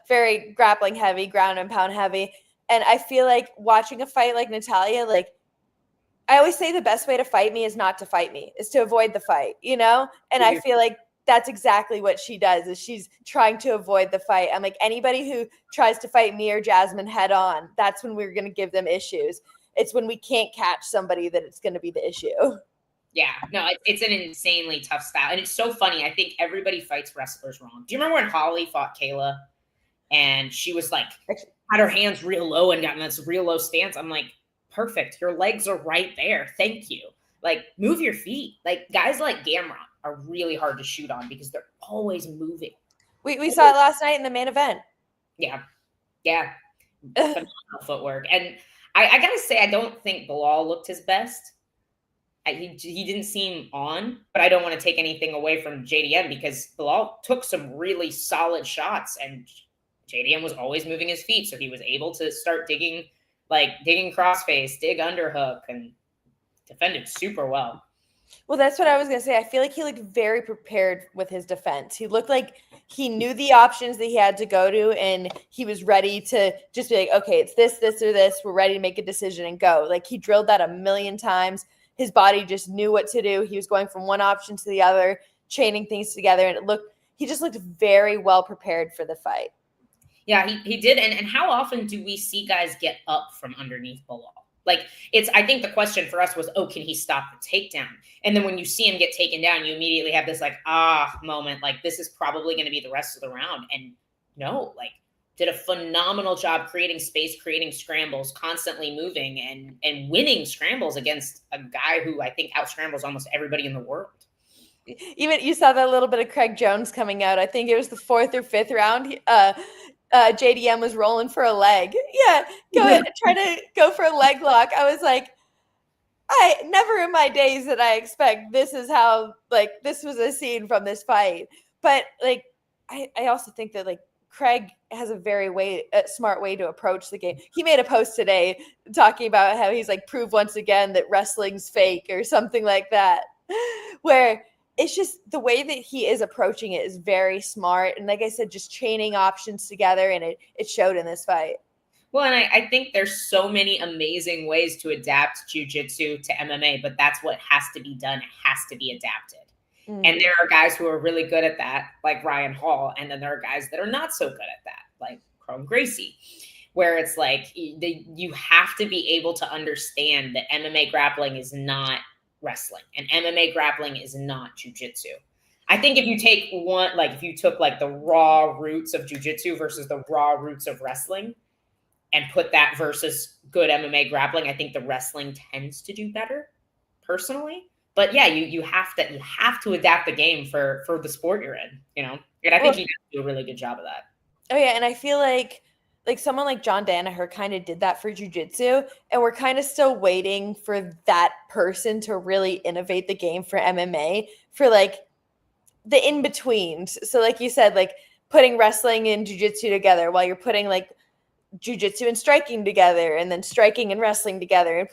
very grappling heavy, ground and pound heavy. And I feel like watching a fight like Natalya, like I always say the best way to fight me is not to fight me, is to avoid the fight, And I feel like that's exactly what she does, is she's trying to avoid the fight. I'm like, anybody who tries to fight me or Jasmine head on, that's when we're going to give them issues. It's when we can't catch somebody that it's going to be the issue. Yeah, no, it's an insanely tough style. And it's so funny. I think everybody fights wrestlers wrong. Do you remember when Holly fought Kayla and she was like, had her hands real low and got in this real low stance? I'm like, perfect. Your legs are right there. Thank you. Like, move your feet. Like, guys like Gamrot are really hard to shoot on because they're always moving. We saw it last night in the main event. Yeah. Yeah. Phenomenal footwork. And I got to say, I don't think Bilal looked his best. He didn't seem on, but I don't want to take anything away from JDM because Bilal took some really solid shots and JDM was always moving his feet. So he was able to start digging crossface, dig underhook, and defended super well. Well, that's what I was going to say. I feel like he looked very prepared with his defense. He looked like he knew the options that he had to go to, and he was ready to just be like, okay, it's this, this, or this. We're ready to make a decision and go. Like, he drilled that a million times. His body just knew what to do. He was going from one option to the other, chaining things together, and he just looked very well prepared for the fight. Yeah, he did. And how often do we see guys get up from underneath Bilal? Like, I think the question for us was, can he stop the takedown? And then when you see him get taken down, you immediately have this like, moment. Like, this is probably going to be the rest of the round. And no, like, did a phenomenal job creating space, creating scrambles, constantly moving and winning scrambles against a guy who I think out-scrambles almost everybody in the world. Even you saw that little bit of Craig Jones coming out. I think it was the 4th or 5th round. JDM was rolling for a leg. Yeah, try to go for a leg lock. I was like, I never in my days did I expect this is how, like, this was a scene from this fight. But like, I also think that like Craig has a very smart way to approach the game. He made a post today talking about how he's like, prove once again that wrestling's fake or something like that, where it's just the way that he is approaching it is very smart. And like I said, just chaining options together, and it showed in this fight. Well, and I think there's so many amazing ways to adapt jiu-jitsu to MMA, but that's what has to be done. It has to be adapted. And there are guys who are really good at that, like Ryan Hall. And then there are guys that are not so good at that, like Chrome Gracie, where it's like you have to be able to understand that MMA grappling is not wrestling and MMA grappling is not jujitsu. I think if you take if you took like the raw roots of jujitsu versus the raw roots of wrestling and put that versus good MMA grappling, I think the wrestling tends to do better personally. But yeah, you have to adapt the game for the sport you're in, you know? And I think he did a really good job of that. Oh yeah, and I feel like someone like John Danaher kind of did that for jiu-jitsu, and we're kind of still waiting for that person to really innovate the game for MMA for like the in-betweens. So like you said, like putting wrestling and jiu-jitsu together while you're putting like jiu-jitsu and striking together, and then striking and wrestling together, and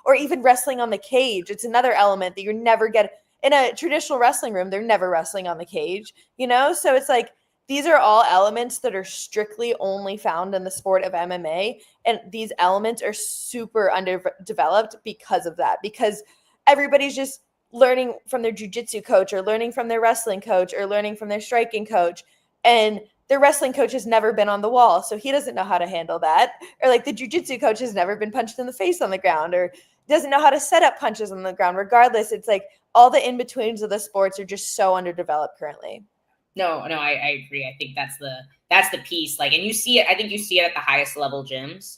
or even wrestling on the cage. It's another element that you're never in a traditional wrestling room. They're never wrestling on the cage, you know? So it's like, these are all elements that are strictly only found in the sport of MMA. And these elements are super underdeveloped because of that, because everybody's just learning from their jiu-jitsu coach or learning from their wrestling coach or learning from their striking coach. And their wrestling coach has never been on the wall, so he doesn't know how to handle that. Or like the jiu-jitsu coach has never been punched in the face on the ground or doesn't know how to set up punches on the ground. Regardless, it's like all the in-betweens of the sports are just so underdeveloped currently. No, I agree. I think that's the piece. Like, and you see it, I think you see it at the highest level gyms.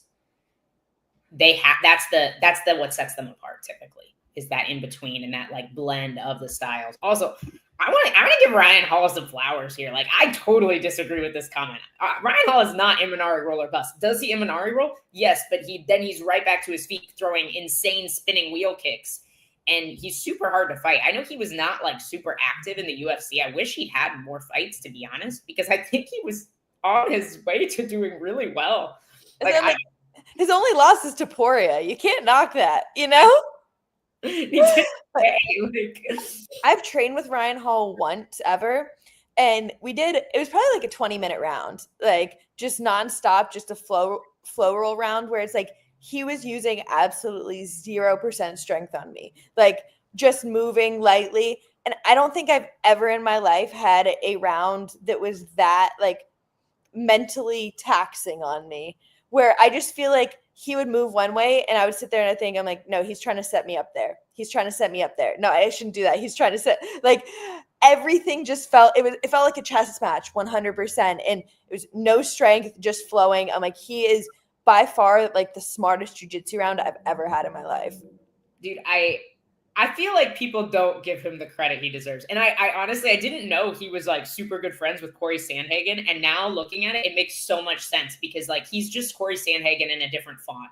That's the what sets them apart typically, is that in between and that like blend of the styles. Also, I want to give Ryan Hall some flowers here. Like, I totally disagree with this comment. Ryan Hall is not Imanari roll or bust. Does he Imanari roll? Yes, but he's right back to his feet throwing insane spinning wheel kicks. And he's super hard to fight. I know he was not like super active in the UFC. I wish he'd had more fights, to be honest, because I think he was on his way to doing really well. Like, his only loss is to Poirier. You can't knock that, you know? I've trained with Ryan Hall once ever, and it was probably like a 20-minute round, like just nonstop, just a flow roll round where it's like he was using absolutely 0% strength on me, like just moving lightly. And I don't think I've ever in my life had a round that was that like mentally taxing on me, where I just feel like he would move one way and I would sit there and I think, I'm like, no, he's trying to set me up there. He's trying to set me up there. No, I shouldn't do that. He's trying to set, like, everything just felt like a chess match 100%. And it was no strength, just flowing. I'm like, he is by far like the smartest jiu-jitsu round I've ever had in my life. Dude, I feel like people don't give him the credit he deserves. And I honestly, I didn't know he was like super good friends with Corey Sandhagen. And now looking at it, it makes so much sense because like he's just Corey Sandhagen in a different font.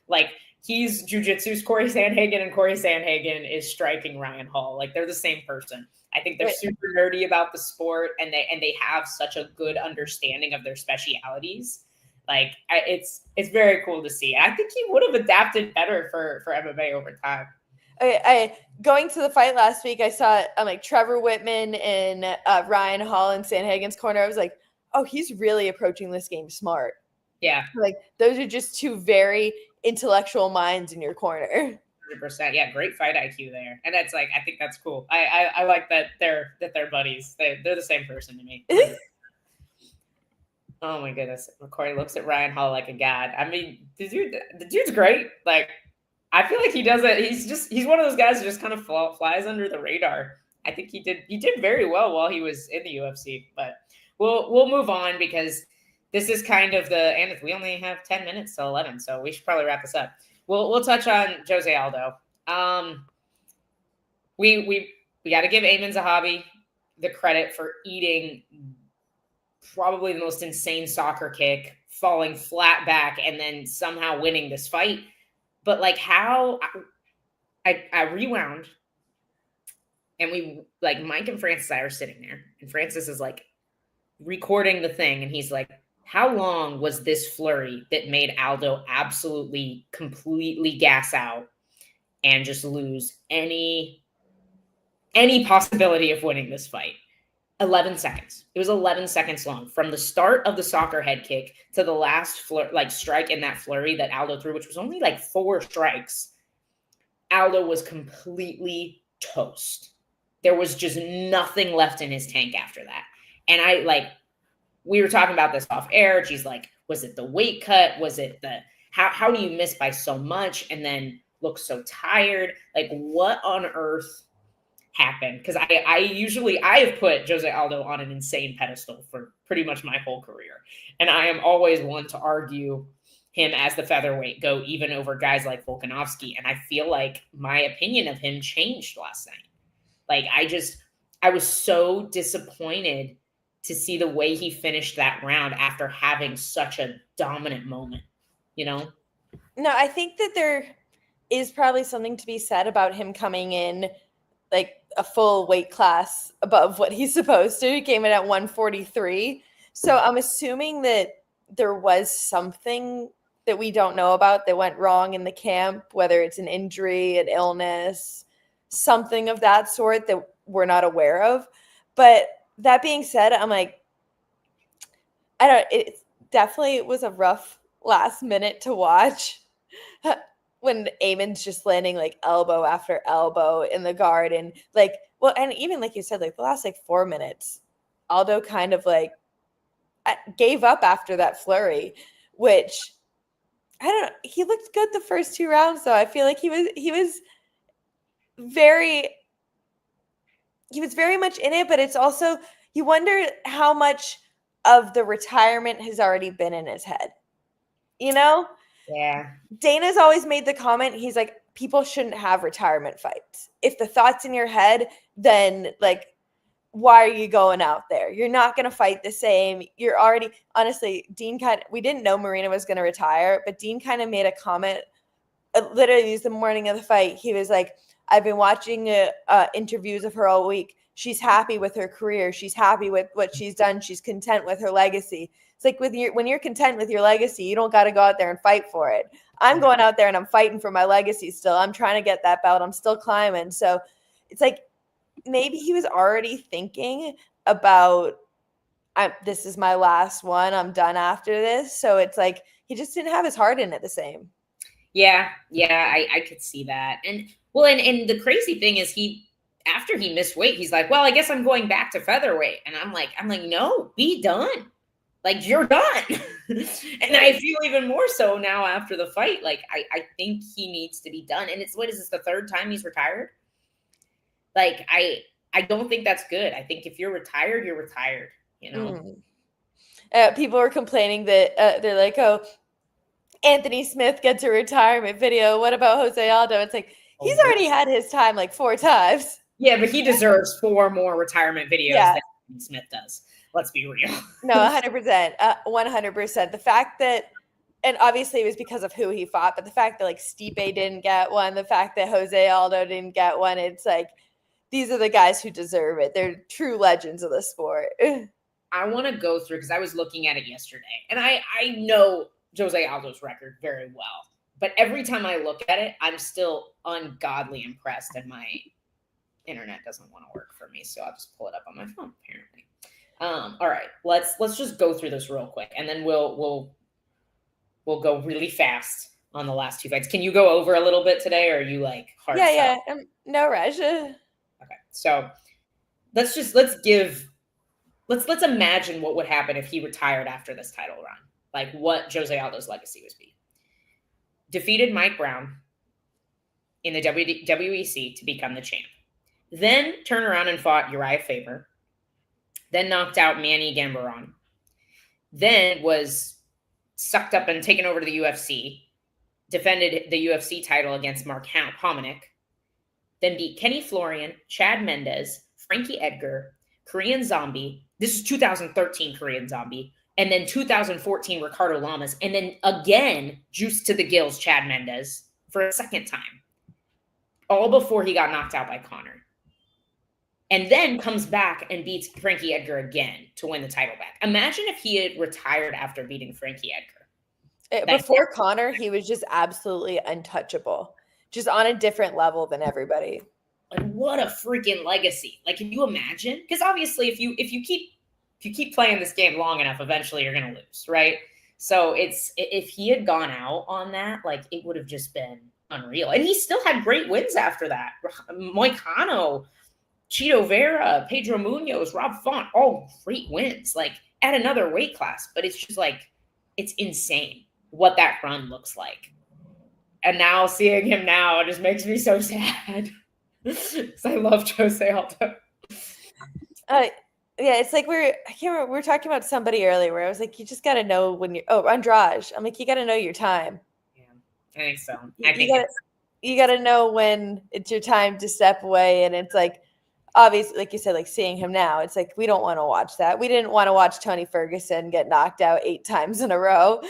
Like he's jiu-jitsu's Corey Sandhagen and Corey Sandhagen is striking Ryan Hall. Like they're the same person. I think they're super nerdy about the sport and they have such a good understanding of their specialities. Like it's very cool to see. I think he would have adapted better for MMA over time. I going to the fight last week, I saw like Trevor Whitman and Ryan Hall in Sandhagen's corner. I was like, oh, he's really approaching this game smart. Yeah. Like those are just two very intellectual minds in your corner. 100%. Yeah, great fight IQ there. And that's like, I think that's cool. I like that they're buddies. They're the same person to me. Oh my goodness. Corey looks at Ryan Hall like a god. I mean, the dude's great. Like, I feel like he does it. He's one of those guys who just kind of flies under the radar. I think he did very well while he was in the UFC, but we'll move on because this is kind of and we only have 10 minutes till 11, so we should probably wrap this up. We'll touch on Jose Aldo. We got to give Amin Zahabi the credit for eating probably the most insane soccer kick, falling flat back, and then somehow winning this fight. But like how I rewound and we like Mike and Francis and I are sitting there and Francis is like recording the thing and he's like, how long was this flurry that made Aldo absolutely completely gas out and just lose any possibility of winning this fight? 11 seconds. It was 11 seconds long from the start of the soccer head kick to the last strike in that flurry that Aldo threw, which was only like 4 strikes. Aldo was completely toast. there was just nothing left in his tank after that. And we were talking about this off air. She's like, was it the weight cut? Was it how do you miss by so much and then look so tired? Like, what on earth happened? Because I have put Jose Aldo on an insane pedestal for pretty much my whole career. And I am always one to argue him as the featherweight GOAT, even over guys like Volkanovski. And I feel like my opinion of him changed last night. Like, I was so disappointed to see the way he finished that round after having such a dominant moment, you know? No, I think that there is probably something to be said about him coming in like a full weight class above what he's supposed to. He came in at 143. So I'm assuming that there was something that we don't know about that went wrong in the camp, whether it's an injury, an illness, something of that sort that we're not aware of. But that being said, I'm like, it definitely was a rough last minute to watch when Eamon's just landing like elbow after elbow in the guard. And like, well, and even like you said, like the last like 4 minutes, Aldo kind of like gave up after that flurry, which I don't know. He looked good the first 2 rounds, though. I feel like he was very much in it, but it's also, you wonder how much of the retirement has already been in his head, you know? Yeah. Dana's always made the comment, he's like, people shouldn't have retirement fights. If the thought's in your head, then like, why are you going out there? You're not going to fight the same. You're already, honestly, we didn't know Marina was going to retire, but Dean kind of made a comment, literally it was the morning of the fight. He was like, I've been watching interviews of her all week. She's happy with her career. She's happy with what she's done. She's content with her legacy. It's like when you're content with your legacy, you don't got to go out there and fight for it. I'm going out there and I'm fighting for my legacy still. I'm trying to get that belt. I'm still climbing. So it's like maybe he was already thinking about, this is my last one. I'm done after this. So it's like he just didn't have his heart in it the same. Yeah, I could see that. And well, and the crazy thing is after he missed weight, he's like, well, I guess I'm going back to featherweight. And I'm like, no, be done. Like, you're done. And I feel even more so now after the fight. Like, I think he needs to be done. And what is this, the 3rd time he's retired? Like, I don't think that's good. I think if you're retired, you're retired, you know? People were complaining that they're like, oh, Anthony Smith gets a retirement video. What about Jose Aldo? It's like, he's already had his time like 4 times. Yeah, but he deserves 4 more retirement videos than Anthony Smith does. Let's be real. No, 100%. 100%. The fact that, and obviously it was because of who he fought, but the fact that like Stipe didn't get one, the fact that Jose Aldo didn't get one, it's like, these are the guys who deserve it. They're true legends of the sport. I want to go through, because I was looking at it yesterday, and I know Jose Aldo's record very well. But every time I look at it, I'm still ungodly impressed, and my internet doesn't want to work for me, so I'll just pull it up on my phone, apparently. All right, let's just go through this real quick, and then we'll go really fast on the last 2 fights. Can you go over a little bit today, or are you like hard? Yeah. No rush. Okay, so let's imagine what would happen if he retired after this title run. Like, what Jose Aldo's legacy would be. Defeated Mike Brown in the WEC to become the champ. Then turned around and fought Uriah Faber. Then knocked out Manny Gambaron. Then was sucked up and taken over to the UFC. Defended the UFC title against Mark Hominick. Then beat Kenny Florian, Chad Mendez, Frankie Edgar, Korean Zombie. This is 2013 Korean Zombie. And then 2014 Ricardo Lamas. And then again, juice to the gills, Chad Mendez for a second time. All before he got knocked out by Conor. And then comes back and beats Frankie Edgar again to win the title back. Imagine if he had retired after beating Frankie Edgar. Before Conor, he was just absolutely untouchable. Just on a different level than everybody. Like, what a freaking legacy. Like, can you imagine? Because obviously if you keep playing this game long enough, eventually you're going to lose, right? So if he had gone out on that, like, it would have just been unreal. And he still had great wins after that. Moicano Chito Vera, Pedro Munoz, Rob Font, all great wins, like at another weight class. But it's just like, it's insane what that run looks like. And now seeing him now, it just makes me so sad. Because I love Jose Aldo. Yeah, it's like I can't remember, we were talking about somebody earlier where I was like, you just got to know when Andrade. I'm like, you got to know your time. Yeah, I think so. You got to know when it's your time to step away. And it's like, obviously, like you said, like seeing him now, it's like, we don't want to watch that. We didn't want to watch Tony Ferguson get knocked out 8 times in a row.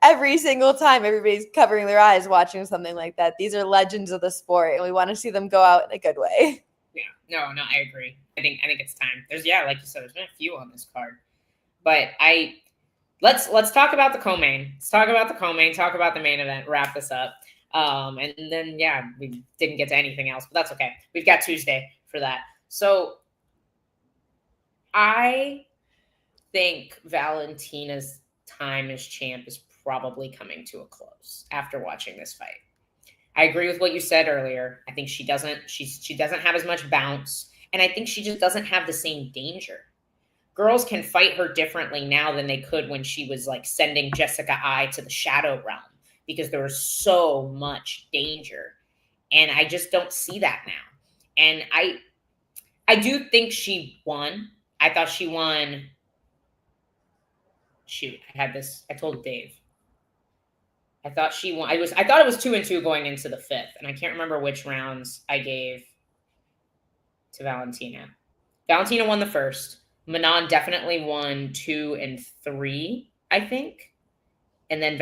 Every single time, everybody's covering their eyes watching something like that. These are legends of the sport, and we want to see them go out in a good way. Yeah, no, I agree. I think it's time. Like you said, there's been a few on this card, but let's talk about the co-main. Let's talk about the co-main. Talk about the main event. Wrap this up, and then we didn't get to anything else, but that's okay. We've got Tuesday for that. So I think Valentina's time as champ is probably coming to a close after watching this fight. I agree with what you said earlier. I think she doesn't have as much bounce, and I think she just doesn't have the same danger. Girls can fight her differently now than they could when she was like sending Jessica I to the shadow realm, because there was so much danger, and I just don't see that now. And I do think she won. I thought she won. Shoot, I told Dave. I thought she won. I thought it was 2-2 going into the 5th, and I can't remember which rounds I gave to Valentina. Valentina won the first. Manon definitely won 2 and 3, I think. And then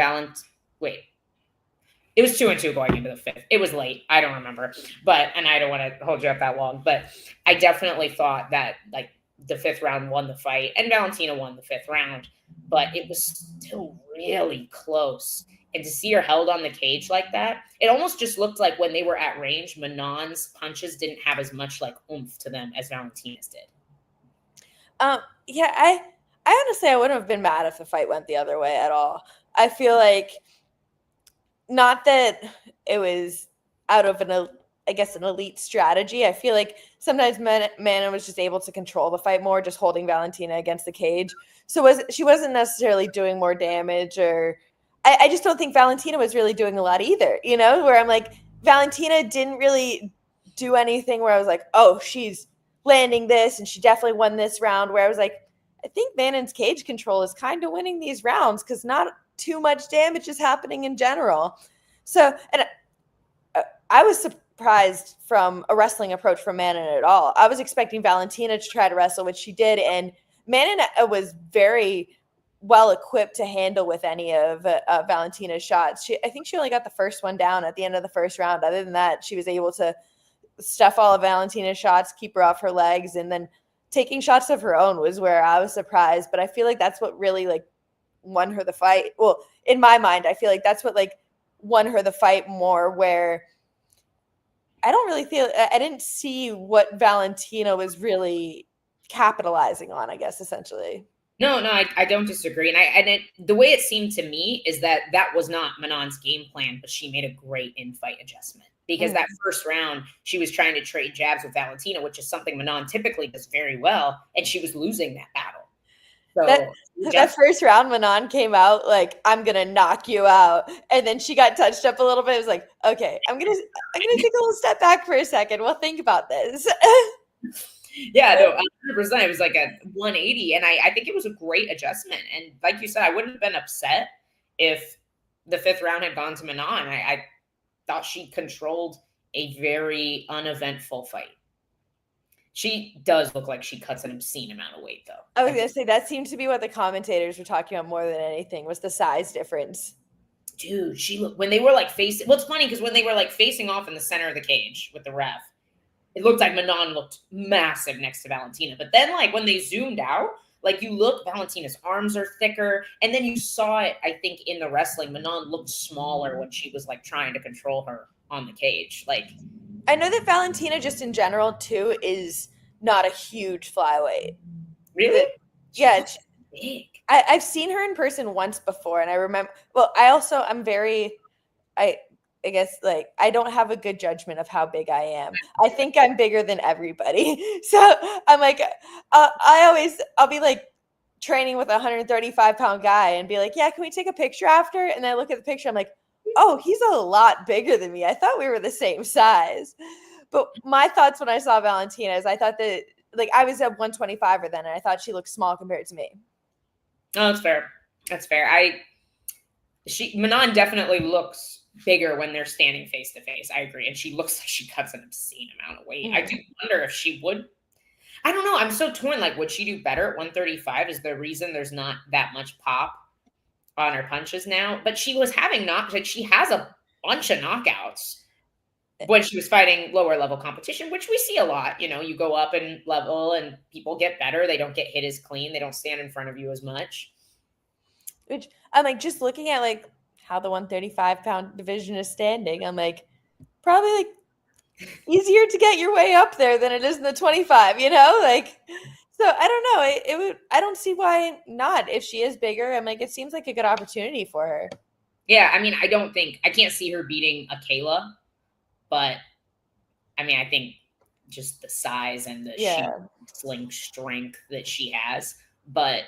it was 2-2 going into the 5th. It was late. I don't remember. And I don't want to hold you up that long. But I definitely thought that like the 5th round won the fight, and Valentina won the 5th round. But it was still really close. And to see her held on the cage like that, it almost just looked like when they were at range, Manon's punches didn't have as much like oomph to them as Valentina's did. Yeah, I honestly, I wouldn't have been mad if the fight went the other way at all. I feel like, not that it was out of an elite strategy. I feel like sometimes Mana was just able to control the fight more, just holding Valentina against the cage. So she wasn't necessarily doing more damage, or I just don't think Valentina was really doing a lot either, where I'm like, Valentina didn't really do anything where I was like, oh, she's landing this and she definitely won this round, where I was like, I think Manon's cage control is kind of winning these rounds because not too much damage is happening in general. So, and I was surprised from a wrestling approach from Manon at all. I was expecting Valentina to try to wrestle, which she did, and Manon was very well equipped to handle with any of Valentina's shots. I think she only got the first one down at the end of the first round. Other than that, she was able to stuff all of Valentina's shots, keep her off her legs, and then taking shots of her own was where I was surprised. But I feel like that's what really like won her the fight. Well, in my mind, I feel like that's what like won her the fight more, where I didn't see what Valentina was really capitalizing on, I guess, essentially. No, I don't disagree. And the way it seemed to me is that was not Manon's game plan, but she made a great in-fight adjustment. Because that first round, she was trying to trade jabs with Valentina, which is something Manon typically does very well, and she was losing that battle. So that first round, Manon came out like, I'm gonna knock you out, and then she got touched up a little bit. It was like, okay, I'm gonna take a little step back for a second. We'll think about this. Yeah, no, 100%. It was like a 180, and I think it was a great adjustment. And like you said, I wouldn't have been upset if the 5th round had gone to Manon. I thought she controlled a very uneventful fight. She does look like she cuts an obscene amount of weight, though. I was going to say, that seemed to be what the commentators were talking about more than anything, was the size difference. Dude, when they were like facing, well, it's funny because when they were like facing off in the center of the cage with the ref, it looked like Manon looked massive next to Valentina. But then like when they zoomed out, like you look, Valentina's arms are thicker. And then you saw it, I think, in the wrestling. Manon looked smaller when she was like trying to control her on the cage. Like, I know that Valentina just in general too is not a huge flyweight. Really? Yeah. Big. I've seen her in person once before, and I remember, well, I guess like I don't have a good judgment of how big I am. I think I'm bigger than everybody. So I'm like, I'll be like training with a 135-pound guy and be like, yeah, can we take a picture after? And then I look at the picture, I'm like, oh, he's a lot bigger than me. I thought we were the same size. But my thoughts when I saw Valentina is I thought that like I was at 125 then, and I thought she looked small compared to me. Oh, that's fair. That's fair. Manon definitely looks bigger when they're standing face to face. I agree. And she looks like she cuts an obscene amount of weight. Mm-hmm. I do wonder if she would. I don't know. I'm so torn. Like, would she do better at 135? Is the reason there's not that much pop on her punches now? But she was having like she has a bunch of knockouts when she was fighting lower level competition, which we see a lot. You know, you go up in level and people get better. They don't get hit as clean. They don't stand in front of you as much. Which I'm like, just looking at like how the 135-pound division is standing, I'm like, probably like easier to get your way up there than it is in the 25, you know? Like, so I don't know. I don't see why not. If she is bigger, I'm like, it seems like a good opportunity for her. Yeah, I mean, I can't see her beating a Kayla, but I mean, I think just the size and the sling strength that she has, but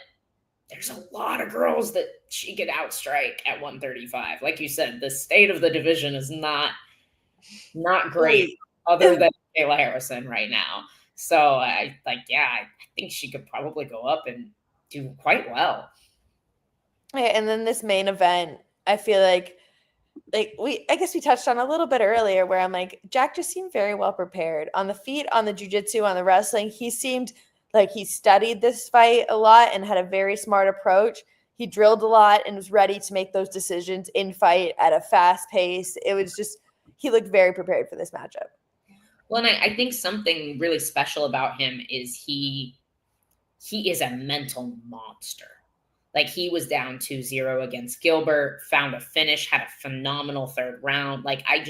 there's a lot of girls that she could outstrike at 135. Like you said, the state of the division is not great other than Kayla Harrison right now. So I think she could probably go up and do quite well. Yeah, and then this main event, I feel like I guess we touched on a little bit earlier where I'm like, Jack just seemed very well prepared on the feet, on the jiu-jitsu, on the wrestling. He seemed like he studied this fight a lot and had a very smart approach. He drilled a lot and was ready to make those decisions in fight at a fast pace. It was just, he looked very prepared for this matchup. Well, and I think something really special about him is he is a mental monster. Like he was down 2-0 against Gilbert, found a finish, had a phenomenal third round. Like I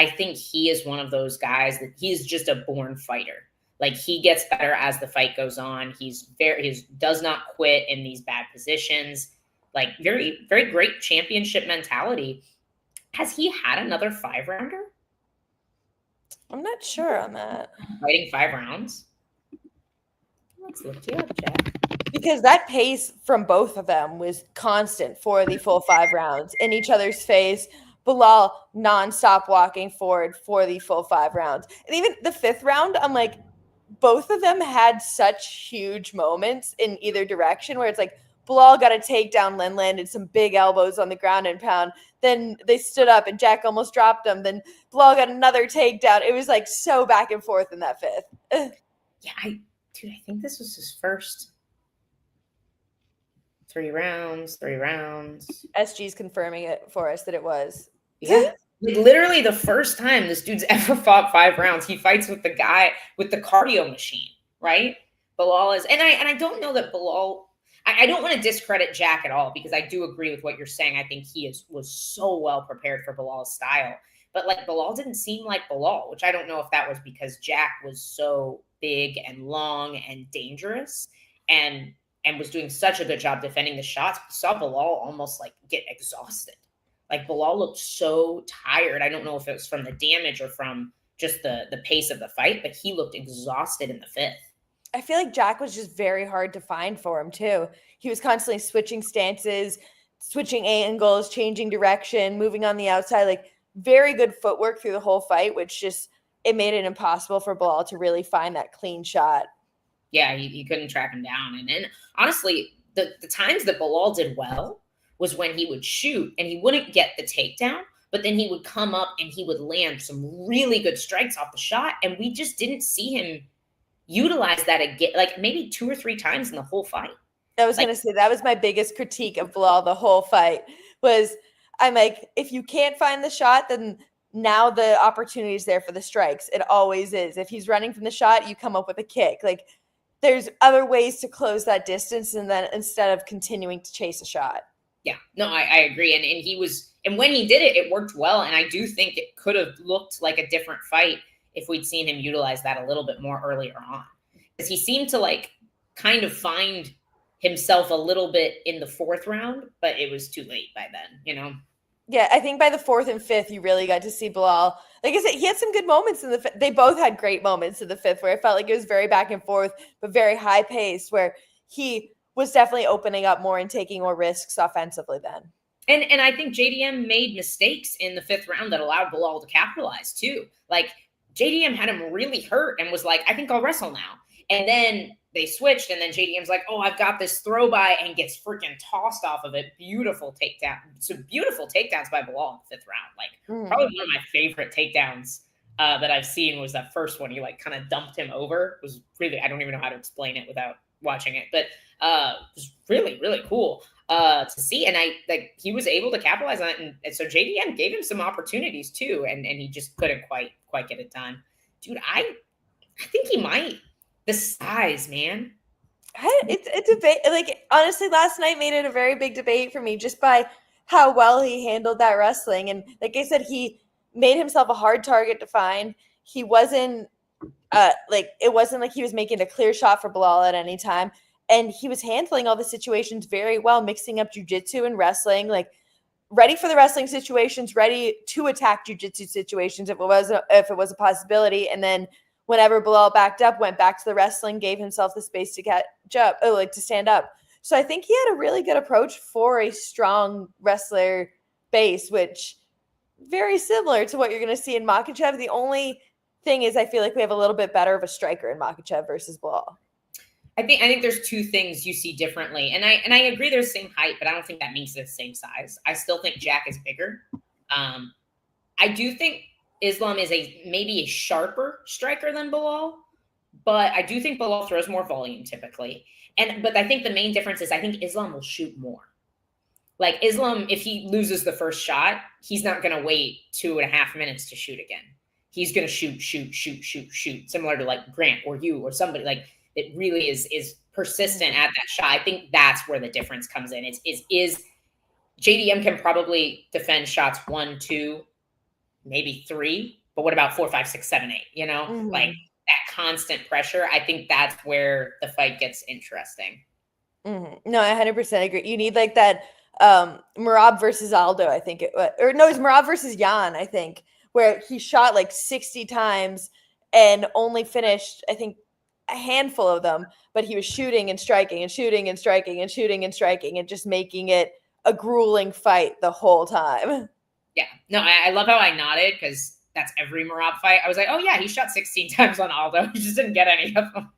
think he is one of those guys that he's just a born fighter. Like he gets better as the fight goes on. He does not quit in these bad positions. Like very, very great championship mentality. Has he had another 5-rounder? I'm not sure on that. Fighting 5 rounds? Let's look you up, Jack. Because that pace from both of them was constant for the full 5 rounds in each other's face. Bilal nonstop walking forward for the full 5 rounds. And even the 5th round, I'm like, both of them had such huge moments in either direction where it's like Bilal got a takedown, Lynn landed some big elbows on the ground and pound. Then they stood up and Jack almost dropped them. Then Bilal got another takedown. It was like so back and forth in that 5th. Yeah, I think this was his first 3 rounds. SG's confirming it for us that it was. Yeah. Like literally the first time this dude's ever fought 5 rounds. He fights with the guy with the cardio machine, right? Bilal is, and I don't know that Bilal, I don't want to discredit Jack at all because I do agree with what you're saying. I think he was so well prepared for Bilal's style. But like Bilal didn't seem like Bilal, which I don't know if that was because Jack was so big and long and dangerous and was doing such a good job defending the shots. We saw Bilal almost like get exhausted. Like Bilal looked so tired. I don't know if it was from the damage or from just the pace of the fight, but he looked exhausted in the 5th. I feel like Jack was just very hard to find for him too. He was constantly switching stances, switching angles, changing direction, moving on the outside, like very good footwork through the whole fight, which just, it made it impossible for Bilal to really find that clean shot. Yeah, he couldn't track him down. And honestly, the times that Bilal did well was when he would shoot and he wouldn't get the takedown, but then he would come up and he would land some really good strikes off the shot. And we just didn't see him utilize that again, like maybe 2 or 3 times in the whole fight. I was going to say that was my biggest critique of Bilal the whole fight was I'm like, if you can't find the shot, then now the opportunity is there for the strikes. It always is. If he's running from the shot, you come up with a kick. Like there's other ways to close that distance and then instead of continuing to chase a shot. Yeah, no, I agree. And when he did it, it worked well. And I do think it could have looked like a different fight if we'd seen him utilize that a little bit more earlier on. Because he seemed to like kind of find himself a little bit in the 4th round, but it was too late by then, you know? Yeah, I think by the 4th and 5th, you really got to see Bilal. Like I said, he had some good moments in the fifth. They both had great moments in the 5th where I felt like it was very back and forth, but very high paced, where he was definitely opening up more and taking more risks offensively then. And I think JDM made mistakes in the 5th round that allowed Bilal to capitalize too. Like JDM had him really hurt and was like, I think I'll wrestle now. And then they switched, and then JDM's like, oh, I've got this throw by, and gets freaking tossed off of it. Beautiful takedown. So beautiful takedowns by Bilal in the 5th round. Like probably one of my favorite takedowns that I've seen was that first one. He like kind of dumped him over. It was really, I don't even know how to explain it without watching it, but it was really, really cool to see. And he was able to capitalize on it. And so JDM gave him some opportunities too. And he just couldn't quite get it done. Dude, I think he might. The size, man. It's a debate. Like, honestly, last night made it a very big debate for me just by how well he handled that wrestling. And like I said, he made himself a hard target to find. He wasn't it wasn't like he was making a clear shot for Bilal at any time. And he was handling all the situations very well, mixing up jiu-jitsu and wrestling, like ready for the wrestling situations, ready to attack jiu-jitsu situations if it was a possibility. And then whenever Bilal backed up, went back to the wrestling, gave himself the space to catch up, to stand up. So I think he had a really good approach for a strong wrestler base, which very similar to what you're going to see in Makhachev. The only thing is I feel like we have a little bit better of a striker in Makhachev versus Bilal. I think there's two things you see differently. And I agree they're the same height, but I don't think that means they're the same size. I still think Jack is bigger. I do think Islam is maybe a sharper striker than Bilal, but I do think Bilal throws more volume typically. But I think the main difference is I think Islam will shoot more. Like Islam, if he loses the first shot, he's not going to wait 2.5 minutes to shoot again. He's going to shoot, similar to like Grant or you or somebody. Like it really is persistent at that shot. I think that's where the difference comes in. Is JDM can probably defend shots 1, 2, maybe 3, but what about 4, 5, 6, 7, 8? You know, like that constant pressure. I think that's where the fight gets interesting. No, I 100% agree. You need like that Merab versus Aldo, I think it's Merab versus Jan, I think, where he shot like 60 times and only finished, I think, a handful of them, but he was shooting and striking and shooting and striking and shooting and striking and just making it a grueling fight the whole time. Yeah. No, I love how I nodded because that's every Merab fight. I was like, oh yeah, he shot 16 times on Aldo. He just didn't get any of them.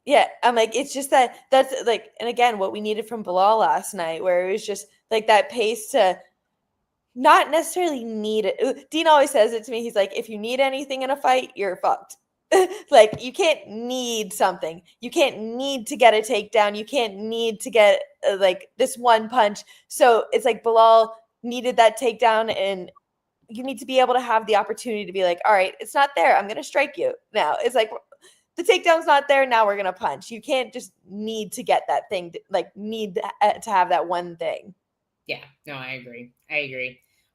Yeah, I'm like, it's just that's like, and again, what we needed from Bilal last night, where it was just like that pace to not necessarily need it. Dean always says it to me. He's like, if you need anything in a fight, you're fucked. Like, you can't need something. You can't need to get a takedown. You can't need to get like this one punch. So it's like Bilal needed that takedown, and you need to be able to have the opportunity to be like, all right, it's not there. I'm going to strike you now. It's like, the takedown's not there. Now we're going to punch. You can't just need to get that thing, need to have that one thing. Yeah, no, I agree.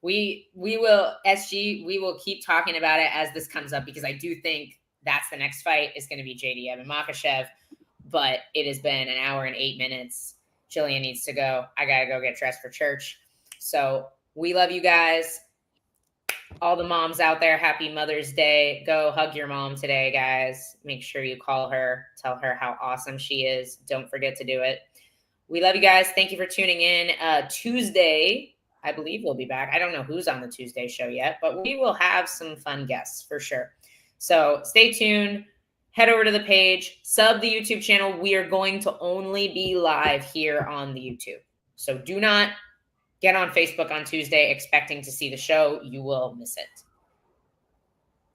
We will, SG, we will keep talking about it as this comes up, because I do think that's the next fight is going to be JDM and Makhachev, but it has been 1 hour and 8 minutes. Gillian needs to go. I got to go get dressed for church. So we love you guys. All the moms out there, happy Mother's Day. Go hug your mom today, guys. Make sure you call her. Tell her how awesome she is. Don't forget to do it. We love you guys. Thank you for tuning in. Tuesday, I believe we'll be back. I don't know who's on the Tuesday show yet, but we will have some fun guests for sure. So stay tuned. Head over to the page. Sub the YouTube channel. We are going to only be live here on the YouTube. So do not get on Facebook on Tuesday expecting to see the show. You will miss it.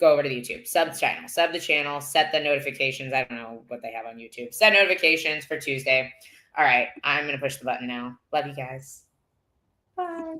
Go over to the YouTube. Sub the channel. Set the notifications. I don't know what they have on YouTube. Set notifications for Tuesday. All right. I'm going to push the button now. Love you guys. Bye.